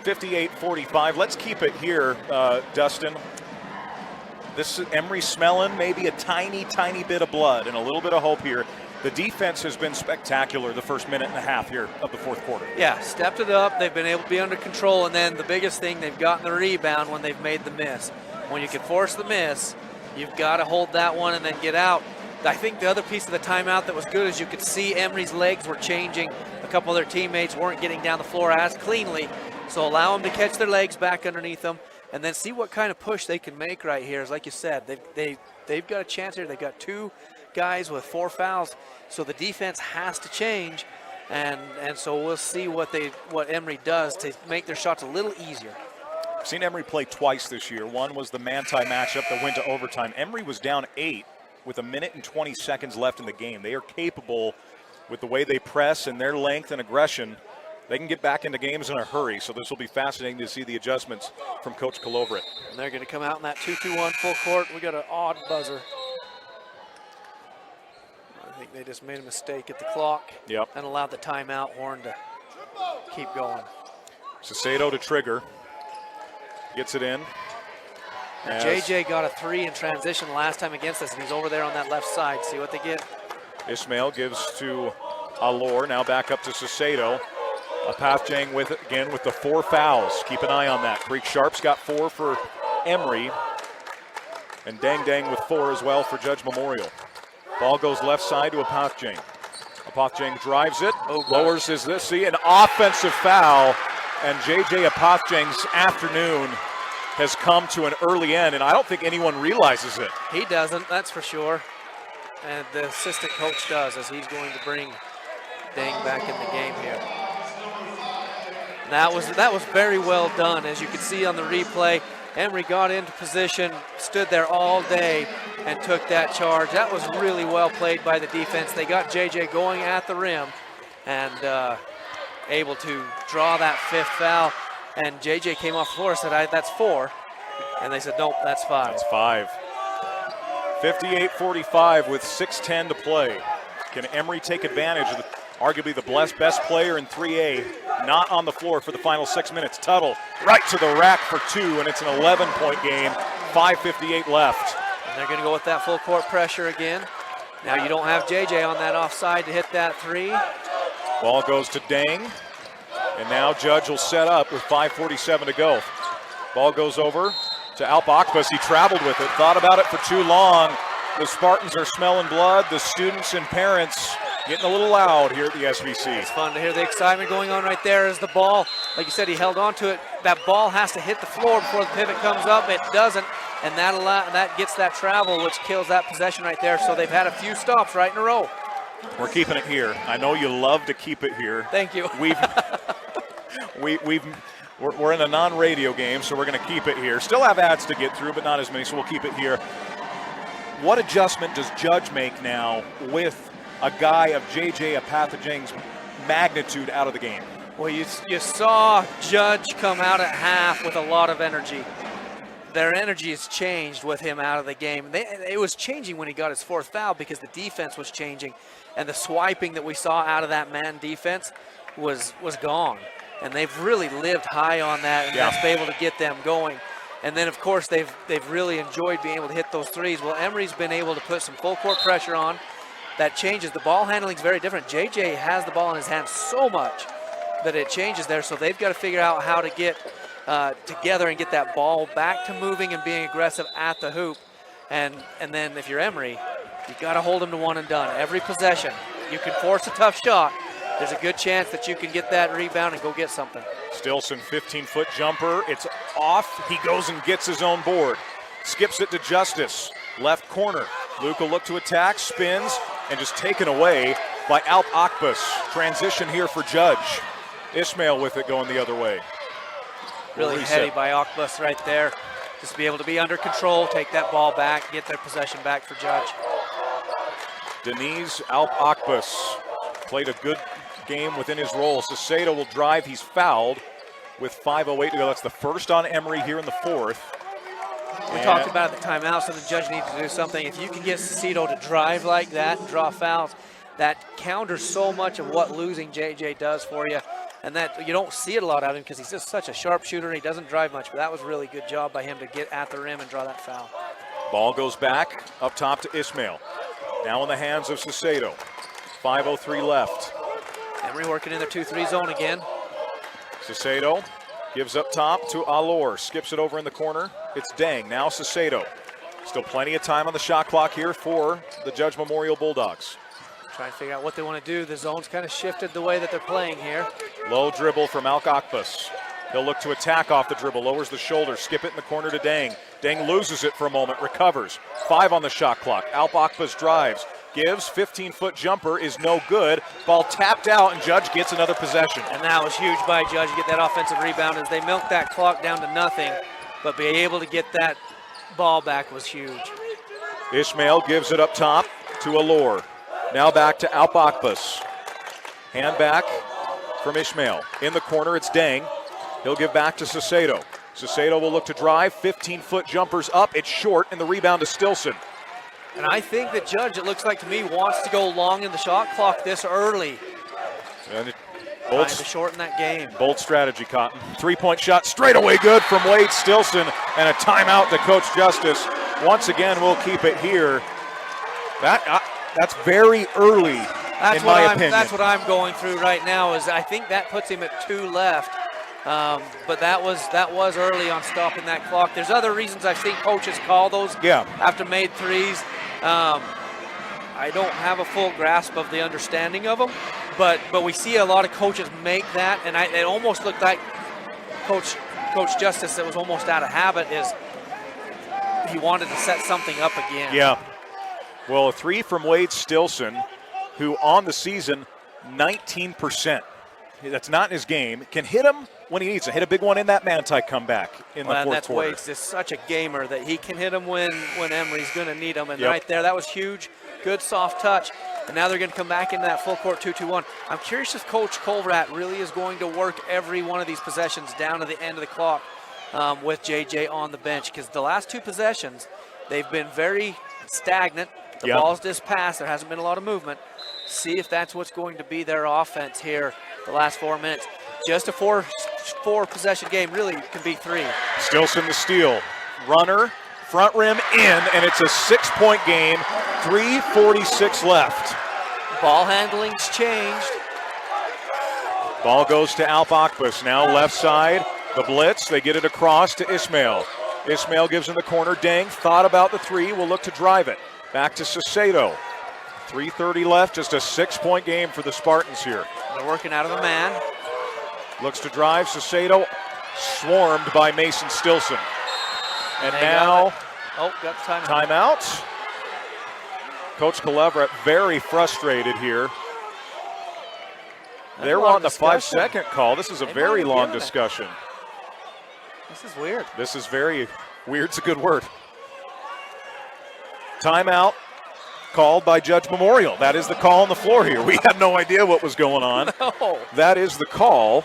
58-45. Let's keep it here, Dustin. This is Emery smelling maybe a tiny, tiny bit of blood and a little bit of hope here. The defense has been spectacular the first minute and a half here of the fourth quarter. Yeah, stepped it up. They've been able to be under control, and then the biggest thing, they've gotten the rebound when they've made the miss. When you can force the miss, you've got to hold that one and then get out. I think the other piece of the timeout that was good is you could see Emery's legs were changing. A couple of their teammates weren't getting down the floor as cleanly, so allow them to catch their legs back underneath them and then see what kind of push they can make right here. As like you said, they they've got a chance here. They've got 2 guys with 4 fouls, so the defense has to change, and so we'll see what Emery does to make their shots a little easier. I've seen Emery play twice this year. One was the man-tie matchup that went to overtime. Emery was down 8 with 1 minute and 20 seconds left in the game. They are capable, with the way they press and their length and aggression, they can get back into games in a hurry. So this will be fascinating to see the adjustments from Coach Kolovrat. And they're going to come out in that 2-2-1 full court. We got an odd buzzer. I think they just made a mistake at the clock. Yep. And allowed the timeout horn to keep going. Sissedo to trigger. Gets it in. JJ got a 3 in transition last time against us, and he's over there on that left side. See what they get? Ismail gives to Allure, now back up to Sissedo. Apatjang with it again with the 4 fouls. Keep an eye on that. Creek Sharps got 4 for Emery. And Dang with 4 as well for Judge Memorial. Ball goes left side to Apatjang. Apatjang drives it, lowers his this. See, an offensive foul. And JJ Apatjang's afternoon has come to an early end, and I don't think anyone realizes it. He doesn't, that's for sure. And the assistant coach does, as he's going to bring Dang back in the game here. That was very well done. As you can see on the replay, Emery got into position, stood there all day, and took that charge. That was really well played by the defense. They got JJ going at the rim and able to draw that 5th foul. And JJ came off the floor and said, that's 4. And they said, nope, that's 5. That's 5. 58-45 with 6:10 to play. Can Emery take advantage of arguably the best player in 3A not on the floor for the final 6 minutes? Tuttle right to the rack for 2, and it's an 11-point game. 5:58 left. And they're going to go with that full court pressure again. Now you don't have JJ on that offside to hit that 3. Ball goes to Dang, and now Judge will set up with 5:47 to go. Ball goes over to Alp Akbas. He traveled with it, thought about it for too long. The Spartans are smelling blood. The students and parents getting a little loud here at the SVC. It's fun to hear the excitement going on right there as the ball, like you said, he held on to it. That ball has to hit the floor before the pivot comes up. It doesn't, and that gets that travel, which kills that possession right there. So they've had a few stops right in a row. We're keeping it here. I know you love to keep it here. Thank you. We're in a non-radio game, so we're going to keep it here. Still have ads to get through, but not as many, so we'll keep it here. What adjustment does Judge make now with a guy of JJ Apatjang's magnitude out of the game? Well, you saw Judge come out at half with a lot of energy. Their energy has changed with him out of the game. It was changing when he got his 4th foul because the defense was changing, and the swiping that we saw out of that man defense was gone. And they've really lived high on that, and that's been able to get them going. And then, of course, they've really enjoyed being able to hit those 3s. Well, Emery's been able to put some full court pressure on. That changes. The ball handling is very different. JJ has the ball in his hands so much that it changes there. So they've got to figure out how to get together and get that ball back to moving and being aggressive at the hoop. And then if you're Emery, you've got to hold them to one and done. Every possession, you can force a tough shot. There's a good chance that you can get that rebound and go get something. Stilson, 15-foot jumper. It's off. He goes and gets his own board. Skips it to Justice. Left corner. Luke will look to attack, spins, and just taken away by Alp Akbas. Transition here for Judge. Ismail with it going the other way. Really heady by Akbas right there. Just be able to be under control, take that ball back, get their possession back for Judge. Denise Alp Akbas played a good game within his role. Sissedo will drive. He's fouled with 5:08 to go. That's the first on Emery here in the 4th. We talked about at the timeout, so the Judge needs to do something. If you can get Sissedo to drive like that and draw fouls, that counters so much of what losing JJ does for you. And that you don't see it a lot out of him because he's just such a sharpshooter and he doesn't drive much. But that was a really good job by him to get at the rim and draw that foul. Ball goes back up top to Ismail. Now in the hands of Sissedo. 5:03 left. Emery working in their 2-3 zone again. Sissedo gives up top to Allure. Skips it over in the corner. It's Dang. Now Sissedo. Still plenty of time on the shot clock here for the Judge Memorial Bulldogs. Trying to figure out what they want to do. The zone's kind of shifted the way that they're playing here. Low dribble from Alp Akbas. He'll look to attack off the dribble, lowers the shoulder, skip it in the corner to Dang. Dang loses it for a moment, recovers. 5 on the shot clock. Alp Akbas drives, gives, 15-foot jumper is no good. Ball tapped out, and Judge gets another possession. And that was huge by Judge to get that offensive rebound as they milked that clock down to nothing. But being able to get that ball back was huge. Ishmael gives it up top to Allure. Now back to Alp Akbas. Hand back from Ishmael. In the corner, it's Dang. He'll give back to Sissedo. Sissedo will look to drive. 15-foot jumpers up. It's short, and the rebound to Stilson. And I think that Judge, it looks like to me, wants to go long in the shot clock this early. And trying to shorten that game. Bold strategy, Cotton. 3-point shot straight away good from Wade Stilson, and a timeout to Coach Justice. Once again, we'll keep it here. That's very early, in my opinion. That's what I'm going through right now. Is I think that puts him at 2 left. But that was early on stopping that clock. There's other reasons I've seen coaches call those after made threes. I don't have a full grasp of the understanding of them, but we see a lot of coaches make that, and it almost looked like Coach Justice, that was almost out of habit, is he wanted to set something up again. Yeah. Well, a 3 from Wade Stilson, who on the season, 19%. That's not in his game. Can hit him when he needs to. Hit a big one in that Manti comeback in the fourth quarter. Wade's just such a gamer that he can hit him when Emery's going to need him. And right there, that was huge. Good soft touch. And now they're going to come back into that full court 2-2-1. I'm curious if Coach Colvrat really is going to work every one of these possessions down to the end of the clock with JJ on the bench, because the last 2 possessions, they've been very stagnant. The ball's just passed. There hasn't been a lot of movement. See if that's what's going to be their offense here the last 4 minutes. Just a four possession game really can be 3. Stilson the steal. Runner, front rim in, and it's a 6-point game. 3:46 left. Ball handling's changed. Ball goes to Alp Akbas. Now left side, the blitz. They get it across to Ishmael. Ishmael gives in the corner. Dang thought about the 3, will look to drive it. Back to Sissedo. 3:30 left, just a 6-point game for the Spartans here. They're working out of a man. Looks to drive. Sissedo swarmed by Mason Stilson. And now, got the timeout. Coach Colevrat very frustrated here. They're on the 5-second call. This is a very long discussion. This is weird. This is very weird. It's a good word. Timeout called by Judge Memorial. That is the call on the floor here. We had no idea what was going on. No. That is the call,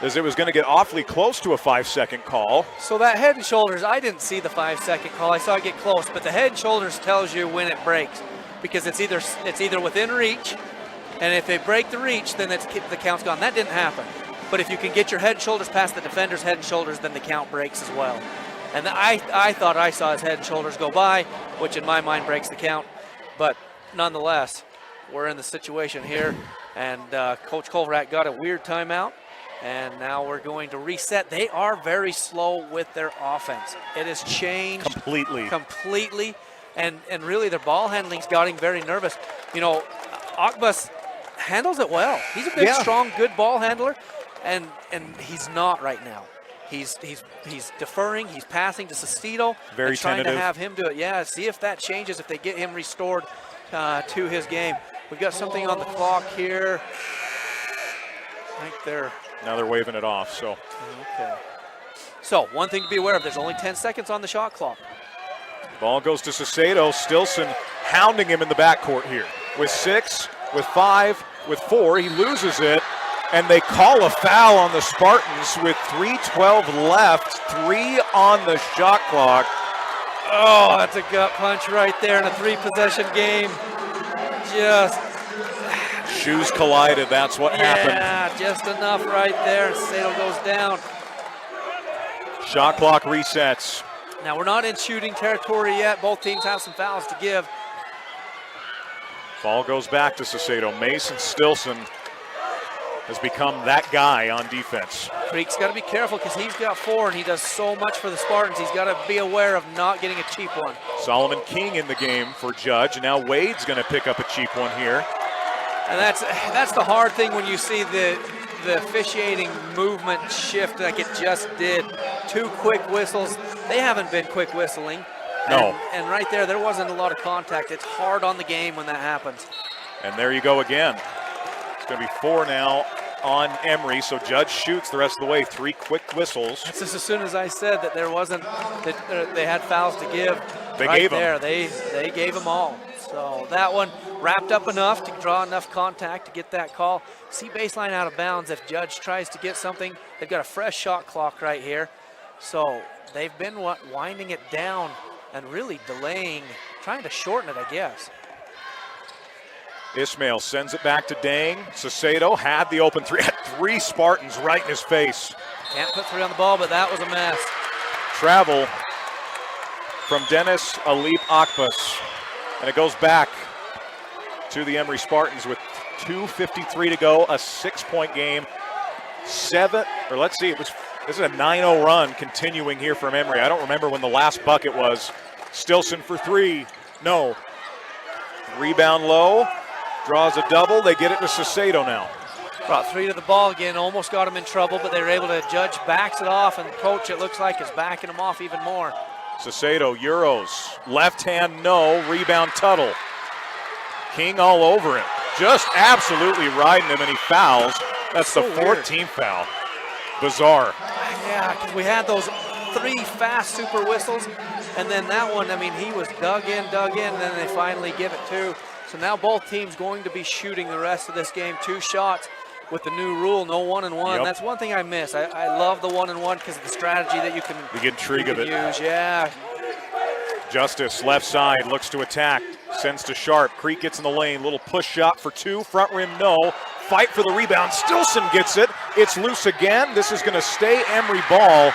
as it was going to get awfully close to a 5-second call. So that head and shoulders, I didn't see the 5-second call. I saw it get close, but the head and shoulders tells you when it breaks, because it's either within reach, and if they break the reach, then the count's gone. That didn't happen. But if you can get your head and shoulders past the defender's head and shoulders, then the count breaks as well. And I thought I saw his head and shoulders go by, which in my mind breaks the count. But nonetheless, we're in the situation here, and Coach Colvrat got a weird timeout, and now we're going to reset. They are very slow with their offense. It has changed completely, and really their ball handling's getting very nervous. You know, Akbas handles it well. He's a big, strong, good ball handler, and he's not right now. He's deferring. He's passing to Sissedo. Very trying tentative. to have him do it. Yeah, see if that changes, if they get him restored to his game. We've got something on the clock here. I think now they're waving it off. So. Okay. So one thing to be aware of: there's only 10 seconds on the shot clock. Ball goes to Sissedo. Stilson hounding him in the backcourt here. With 6, with 5, with 4, he loses it. And they call a foul on the Spartans with 3:12 left, 3 on the shot clock. Oh, that's a gut punch right there in a 3-possession game. Just shoes collided. That's what happened. Yeah, just enough right there. And Sado goes down. Shot clock resets. Now we're not in shooting territory yet. Both teams have some fouls to give. Ball goes back to Sissedo. Mason Stilson has become that guy on defense. Creek's got to be careful because he's got 4 and he does so much for the Spartans. He's got to be aware of not getting a cheap one. Solomon King in the game for Judge. Now Wade's going to pick up a cheap one here. And that's the hard thing when you see the the officiating movement shift like it just did. 2 quick whistles. They haven't been quick whistling. No. And right there wasn't a lot of contact. It's hard on the game when that happens. And there you go again. It's going to be 4 now on Emery, so Judge shoots the rest of the way. 3 quick whistles. That's just as soon as I said that there wasn't, that they had fouls to give. They right gave there. them. They gave them all. So that one wrapped up enough to draw enough contact to get that call. See baseline out of bounds. If Judge tries to get something, they've got a fresh shot clock right here. So they've been winding it down and really delaying, trying to shorten it, I guess. Ismail sends it back to Dang. Saucedo had the open 3, had 3 Spartans right in his face. Can't put 3 on the ball, but that was a mess. Travel from Dennis Alip Akbas. And it goes back to the Emery Spartans with 2:53 to go, a 6-point game. This is a 9-0 run continuing here from Emery. I don't remember when the last bucket was. Stilson for 3, no. Rebound low, draws a double, they get it to Saucedo now. Brought 3 to the ball again, almost got him in trouble, but they were able to, Judge backs it off, and the coach, it looks like, is backing him off even more. Saucedo, Euros, left hand, no, rebound Tuttle. King all over him, just absolutely riding him, and he fouls. That's so the 14th foul. Bizarre. Yeah, because we had those 3 fast super whistles, and then that one, I mean, he was dug in, and then they finally give it 2. So now both teams going to be shooting the rest of this game 2 shots with the new rule, no 1-and-1. Yep. That's one thing I miss. I love the 1-and-1 because of the strategy that you can the intrigue of it. use. Yeah. Justice, left side, looks to attack, sends to Sharp. Creek gets in the lane, little push shot for 2, front rim, no. Fight for the rebound, Stilson gets it. It's loose again. This is going to stay Emery ball.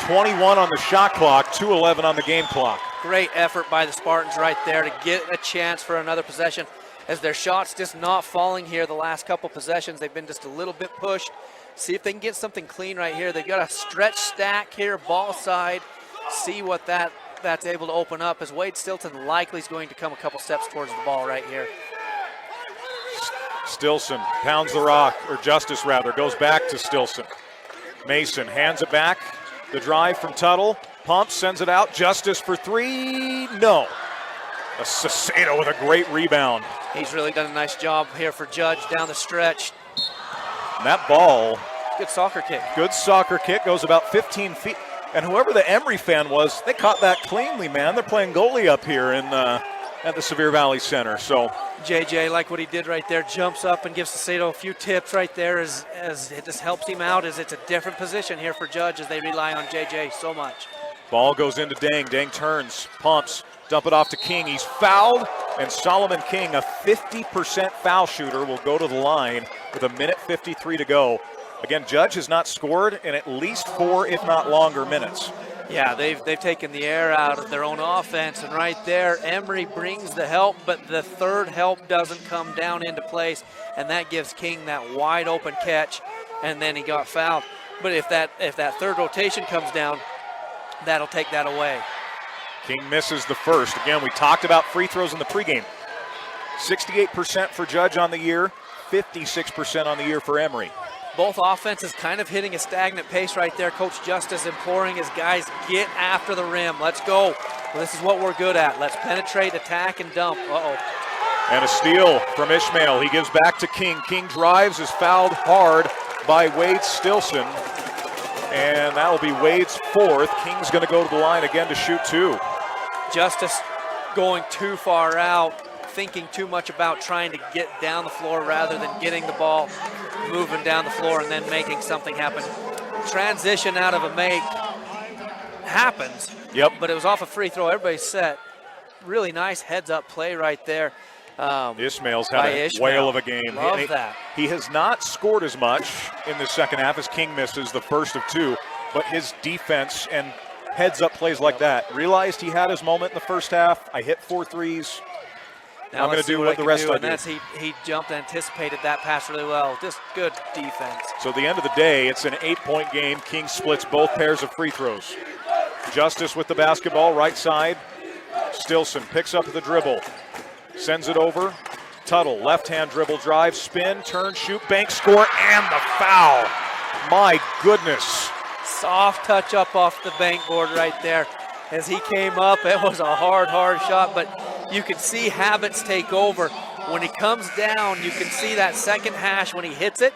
21 on the shot clock, 2:11 on the game clock. Great effort by the Spartans right there to get a chance for another possession, as their shots just not falling here the last couple possessions. They've been just a little bit pushed. See if they can get something clean right here. They've got a stretch stack here, ball side. See what that's able to open up, as Wade Stilton likely is going to come a couple steps towards the ball right here. Stilson pounds the rock, or Justice rather, goes back to Stilson. Mason hands it back. The drive from Tuttle, pumps, sends it out. Justice for 3, no. Saucedo with a great rebound. He's really done a nice job here for Judge down the stretch. And that ball. Good soccer kick. Good soccer kick, goes about 15 feet. And whoever the Emery fan was, they caught that cleanly, man. They're playing goalie up here at the Sevier Valley Center. So JJ, like what he did right there, jumps up and gives Saucedo a few tips right there as it just helps him out, as it's a different position here for Judge as they rely on JJ so much. Ball goes into Dang. Dang turns, pumps, dump it off to King. He's fouled, and Solomon King, a 50% foul shooter, will go to the line with 1:53 to go. Again, Judge has not scored in at least 4, if not longer, minutes. Yeah, they've taken the air out of their own offense, and right there, Emery brings the help, but the third help doesn't come down into place, and that gives King that wide open catch, and then he got fouled. But if that third rotation comes down, that'll take that away. King misses the first. Again, we talked about free throws in the pregame. 68% for Judge on the year, 56% on the year for Emery. Both offenses kind of hitting a stagnant pace right there. Coach Justice imploring his guys, get after the rim. Let's go. Well, this is what we're good at. Let's penetrate, attack, and dump. Uh-oh. And a steal from Ishmael. He gives back to King. King drives, is fouled hard by Wade Stilson. And that will be Wade's 4th. King's going to go to the line again to shoot 2. Justice going too far out, thinking too much about trying to get down the floor rather than getting the ball, moving down the floor, and then making something happen. Transition out of a make happens. Yep. But it was off a free throw. Everybody's set. Really nice heads-up play right there. Ishmael's had a whale of a game. Love that. He has not scored as much in the second half as King misses the first of 2, but his defense and heads-up plays like that. Realized he had his moment in the first half. I hit 4 threes. Now I'm going to do what the rest I do. And he jumped and anticipated that pass really well. Just good defense. So at the end of the day, it's an 8-point game. King splits both pairs of free throws. Justice with the basketball, right side. Stilson picks up the dribble. Sends it over Tuttle, left-hand dribble drive, spin, turn, shoot, bank, score, and the foul. My goodness. Soft touch up off the bank board right there. As he came up, it was a hard shot, but you can see habits take over. When he comes down, you can see that second hash when he hits it.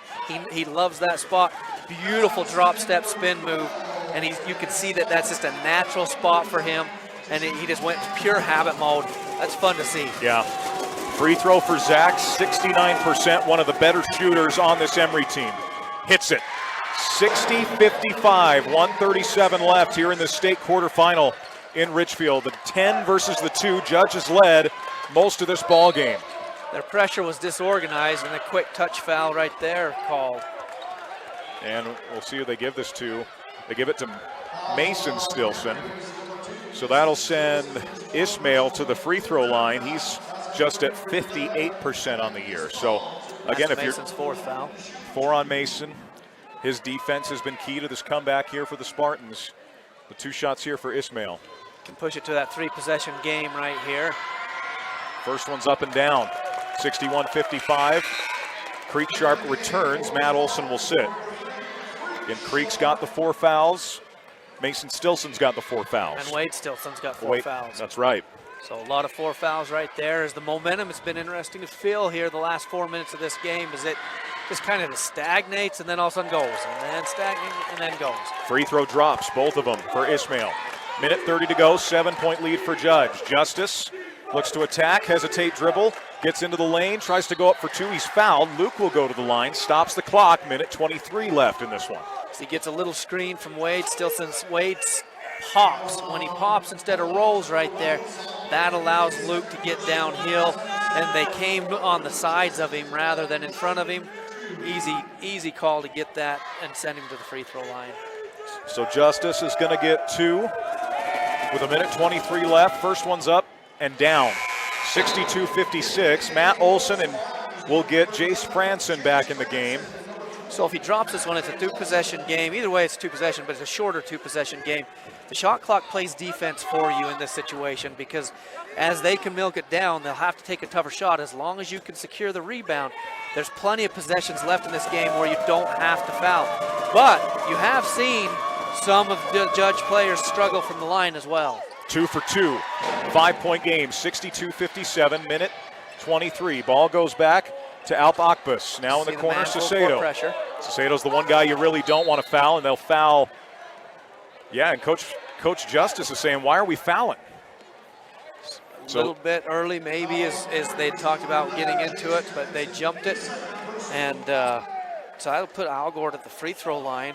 He loves that spot. Beautiful drop step spin move, and you can see that that's just a natural spot for him, and he just went pure habit mode. That's fun to see. Yeah. Free throw for Zach, 69%, one of the better shooters on this Emery team. Hits it. 60-55, 137 left here in the state quarterfinal in Richfield. The 10 versus the 2, Judges led most of this ball game. Their pressure was disorganized, and a quick touch foul right there called. And we'll see who they give this to. They give it to Mason Stilson. So that'll send Ismail to the free throw line. He's just at 58% on the year. So again, if Mason's fourth foul. 4 on Mason. His defense has been key to this comeback here for the Spartans. The 2 shots here for Ismail. Can push it to that 3-possession game right here. First one's up and down. 61-55. Creek Sharp returns. Matt Olson will sit. And Creek's got the 4 fouls. Mason Stilson's got the 4 fouls. And Wade Stilson's got 4 fouls. That's right. So a lot of 4 fouls right there. As the momentum, it's been interesting to feel here the last 4 minutes of this game as it just kind of stagnates and then all of a sudden goes, and then stagnates and then goes. Free throw drops, both of them for Ismail. Minute 30 to go, 7-point lead for Judge. Justice looks to attack, hesitate dribble, gets into the lane, tries to go up for 2. He's fouled. Luke will go to the line, stops the clock. Minute 23 left in this one. So he gets a little screen from Wade. Stilson's Wade pops. When he pops instead of rolls right there, that allows Luke to get downhill, and they came on the sides of him rather than in front of him. Easy call to get that and send him to the free throw line. So Justice is going to get 2 with a minute 23 left. First one's up and down. 62-56. Matt Olson, and we'll get Jace Franson back in the game. So if he drops this one, it's a 2-possession game. Either way, it's 2-possession, but it's a shorter 2-possession game. The shot clock plays defense for you in this situation because as they can milk it down, they'll have to take a tougher shot. As long as you can secure the rebound, there's plenty of possessions left in this game where you don't have to foul. But you have seen some of the Judge players struggle from the line as well. 2 for 2. 5-point game, 62-57, minute 23. Ball goes back to Alp Akbus. Now in the corner, Sacedo. Sacedo's the one guy you really don't want to foul, and they'll foul. Yeah, and Coach Justice is saying, why are we fouling? A little bit early maybe as they talked about getting into it, but they jumped it. And so I'll put Algord at the free throw line.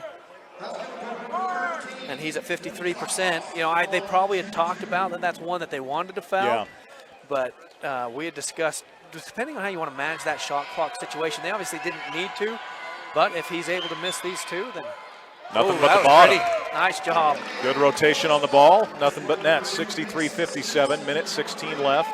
And he's at 53%. You know, they probably had talked about that that's one that they wanted to foul. Yeah. But we had discussed, depending on how you want to manage that shot clock situation, they obviously didn't need to. But if he's able to miss these 2, then nothing but the bottom. Nice job. Good rotation on the ball. Nothing but net. 63-57, minute 16 left.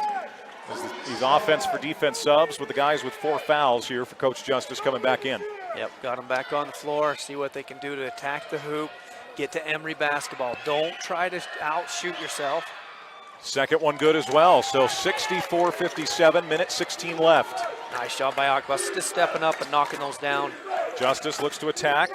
These offense for defense subs with the guys with 4 fouls here for Coach Justice coming back in. Yep, got them back on the floor. See what they can do to attack the hoop. Get to Emery basketball. Don't try to outshoot yourself. Second one good as well. So 64-57, minute 16 left. Nice job by Akbus, just stepping up and knocking those down. Justice looks to attack.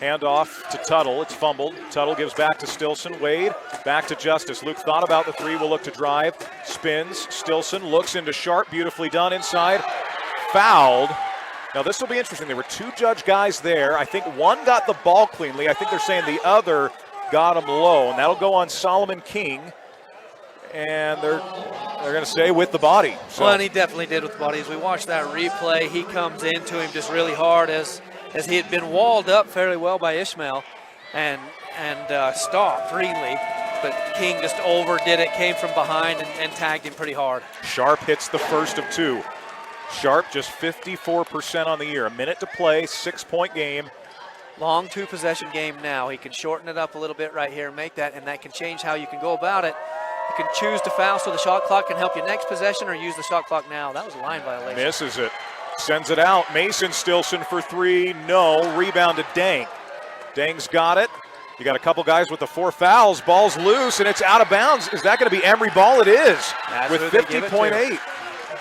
Handoff to Tuttle. It's fumbled. Tuttle gives back to Stilson. Wade back to Justice. Luke thought about the 3. Will look to drive. Spins. Stilson looks into Sharp. Beautifully done inside. Fouled. Now this will be interesting. There were 2 Judge guys there. I think one got the ball cleanly. I think they're saying the other got him low, and that'll go on Solomon King. And they're going to stay with the body. So. Well, and he definitely did with the body. As we watch that replay, he comes into him just really hard as he had been walled up fairly well by Ishmael and stopped really. But King just overdid it, came from behind and tagged him pretty hard. Sharp hits the first of 2. Sharp just 54% on the year. A minute to play, 6-point game. Long 2-possession game now. He can shorten it up a little bit right here and make that, and that can change how you can go about it. You can choose to foul so the shot clock can help you next possession or use the shot clock now. That was a line violation. Misses it. Sends it out. Mason Stilson for 3. No. Rebound to Dang. Dang's got it. You got a couple guys with the 4 fouls. Ball's loose, and it's out of bounds. Is that going to be Emery ball? It is. That's with 50.8.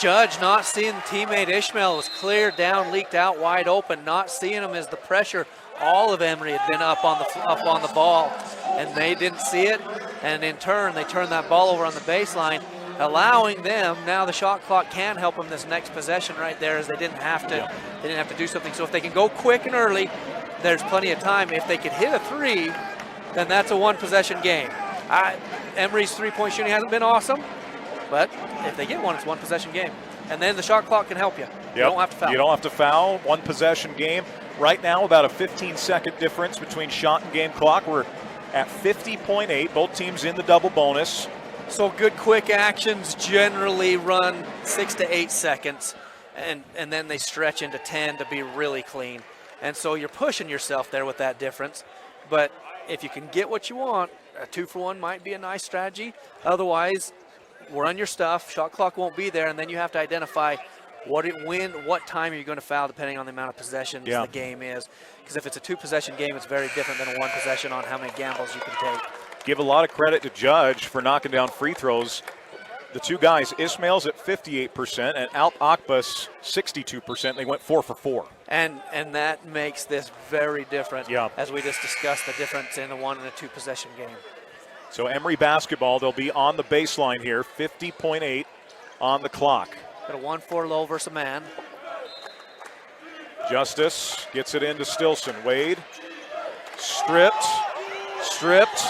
Judge not seeing teammate Ishmael was cleared down, leaked out, wide open, not seeing him as the pressure. All of Emery had been up on the ball, and they didn't see it. And in turn, they turned that ball over on the baseline, allowing them. Now the shot clock can help them this next possession right there, as they didn't have to do something. So if they can go quick and early, there's plenty of time. If they could hit a three, then that's a one-possession game. Emery's three-point shooting hasn't been awesome, but if they get one, it's one-possession game. And then the shot clock can help you. Yep. You don't have to foul. You don't have to foul. One-possession game. Right now, about a 15-second difference between shot and game clock. We're at 50.8. Both teams in the double bonus. So good quick actions generally run 6 to 8 seconds, and then they stretch into 10 to be really clean. And so you're pushing yourself there with that difference. But if you can get what you want, a 2-for-1 might be a nice strategy. Otherwise, run your stuff. Shot clock won't be there, and then you have to identify what time are you going to foul depending on the amount of possessions the game is. Because if it's a 2-possession game, it's very different than a 1 possession on how many gambles you can take. Give a lot of credit to Judge for knocking down free throws. The two guys, Ismail's at 58% and Alp Akbas 62%. They went 4 for 4. And that makes this very different, as we just discussed the difference in a 1 and a 2 possession game. So Emery basketball, they'll be on the baseline here, 50.8 on the clock. Got a 1-4 low versus a man. Justice gets it into Stilson. Wade stripped,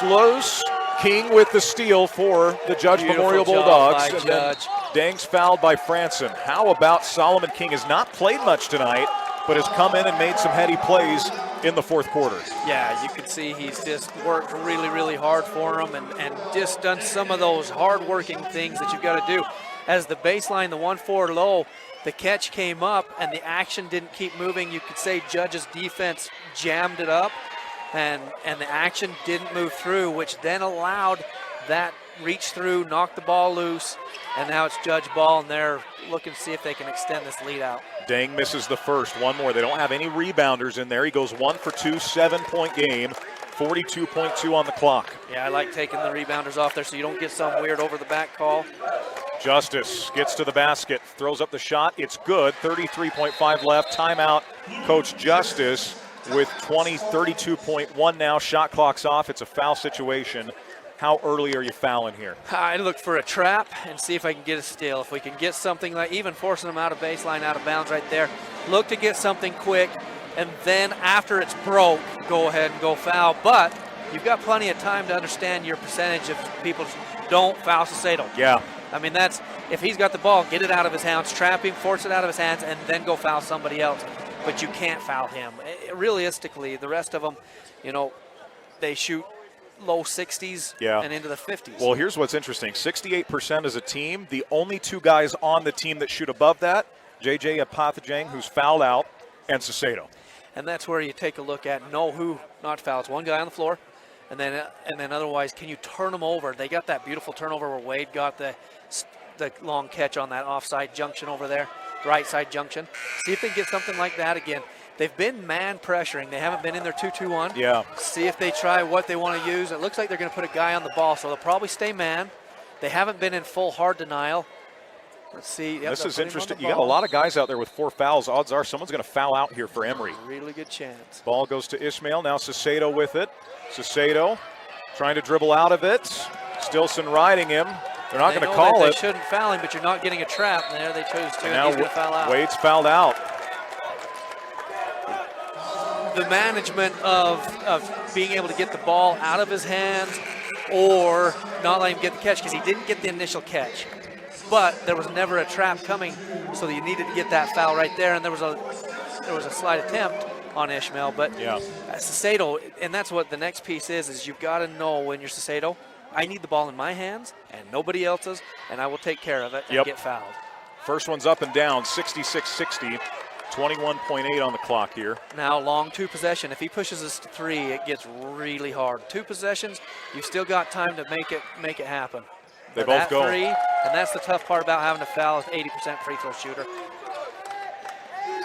loose. King with the steal for the Judge Memorial Bulldogs. And then Dang's fouled by Franson. How about Solomon King? Has not played much tonight, but has come in and made some heady plays in the fourth quarter. Yeah, you can see he's just worked really, really hard for him and just done some of those hard-working things that you've got to do. As the baseline, the 1-4 low, the catch came up and the action didn't keep moving. You could say Judge's defense jammed it up and the action didn't move through, which then allowed that reach through, knock the ball loose, and now it's Judge ball, and they're looking to see if they can extend this lead out. Dang misses the first. One more. They don't have any rebounders in there. He goes 1 for 2, 7-point game, 42.2 on the clock. Yeah, I like taking the rebounders off there so you don't get some weird over the back call. Justice gets to the basket, throws up the shot. It's good. 33.5 left. Timeout. Coach Justice with 32.1 now. Shot clock's off. It's a foul situation. How early are you fouling here? I look for a trap and see if I can get a steal. If we can get something like even forcing them out of baseline, out of bounds right there, look to get something quick, and then after it's broke, go ahead and go foul. But you've got plenty of time to understand your percentage of people don't foul Sacedo. Yeah. I mean, that's if he's got the ball, get it out of his hands, trap him, force it out of his hands, and then go foul somebody else. But you can't foul him. Realistically, the rest of them, they shoot low 60s and into the 50s. Well, here's what's interesting. 68% as a team. The only two guys on the team that shoot above that, JJ Apathajang, who's fouled out, and Sacedo. And that's where you take a look at know who not fouled. It's one guy on the floor, and then otherwise, can you turn them over? They got that beautiful turnover where Wade got the long catch on that offside junction over there, right side junction. See if they can get something like that again. They've been man pressuring. They haven't been in their 2-2-1. Yeah. See if they try what they want to use. It looks like they're going to put a guy on the ball, so they'll probably stay man. They haven't been in full hard denial. Let's see. Yep, this is interesting. You got a lot of guys out there with 4 fouls. Odds are someone's going to foul out here for Emery. Really good chance. Ball goes to Ishmael. Now Sacedo with it. Sacedo trying to dribble out of it. Stilson riding him. They're not going to call it. They shouldn't foul him, but you're not getting a trap. And there they chose to, and he's going to foul out. Wade's fouled out. The management of being able to get the ball out of his hands or not let him get the catch, because he didn't get the initial catch. But there was never a trap coming, so you needed to get that foul right there, and there was a slight attempt on Ishmael. But Sacedo, and that's what the next piece is you've got to know when you're Sacedo, I need the ball in my hands and nobody else's, and I will take care of it and get fouled. First one's up and down, 66-60. 21.8 on the clock here. Now long 2 possession. If he pushes us to 3, it gets really hard. 2 possessions, you've still got time to make it happen. They both go. 3, and that's the tough part about having to foul with 80% free throw shooter.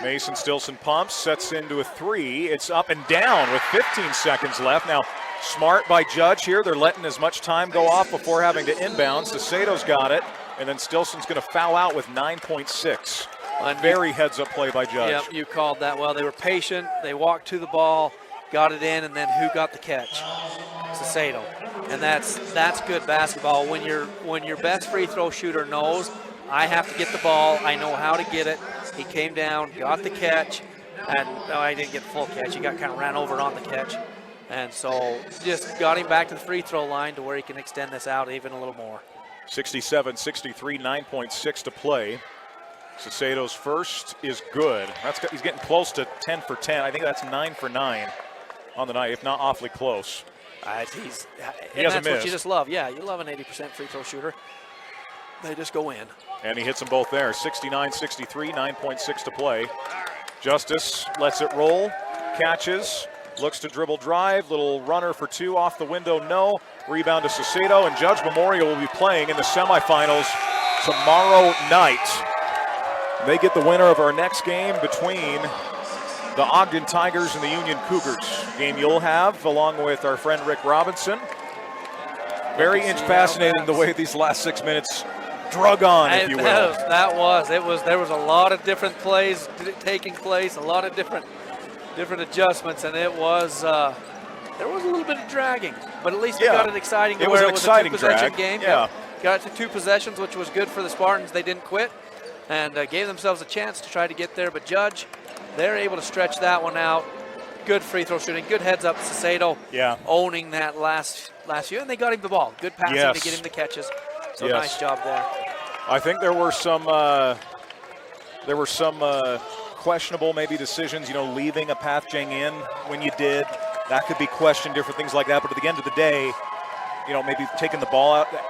Mason Stilson pumps, sets into a 3. It's up and down with 15 seconds left. Now, smart by Judge here. They're letting as much time go off before having to inbound. Sacedo's got it. And then Stilson's going to foul out with 9.6. A very heads-up play by Judge. Yep, you called that well. They were patient. They walked to the ball, got it in, and then who got the catch? Sasado. And that's good basketball. When your best free throw shooter knows, I have to get the ball, I know how to get it. He came down, got the catch, and no, I didn't get the full catch. He got kind of ran over on the catch. And so just got him back to the free throw line to where he can extend this out even a little more. 67-63, 9.6 to play. Sasado's first is good. He's getting close to 10 for 10. I think that's 9 for 9 on the night, if not awfully close. He hasn't missed. What you just love. Yeah, you love an 80% free throw shooter. They just go in. And he hits them both there. 69-63, 9.6 to play. Justice lets it roll, catches, looks to dribble drive, little runner for two off the window, no. Rebound to Sasado, and Judge Memorial will be playing in the semifinals tomorrow night. They get the winner of our next game between the Ogden Tigers and the Union Cougars. Game you'll have along with our friend Rick Robinson. Very fascinating the way these last 6 minutes drug on, if you will. There was a lot of different plays taking place, a lot of different adjustments, and there was a little bit of dragging, but at least they got it exciting. It was an exciting a two-possession drag. game. Yeah. Got to 2 possessions, which was good for the Spartans. They didn't quit and gave themselves a chance to try to get there, but Judge, they're able to stretch that one out. Good free throw shooting, good heads up. Sasado owning that last few, and they got him the ball. Good passing to get him the catches. So nice job there. I think there were some questionable maybe decisions, leaving a Path Jang in when you did. That could be questioned, different things like that. But at the end of the day, maybe taking the ball out.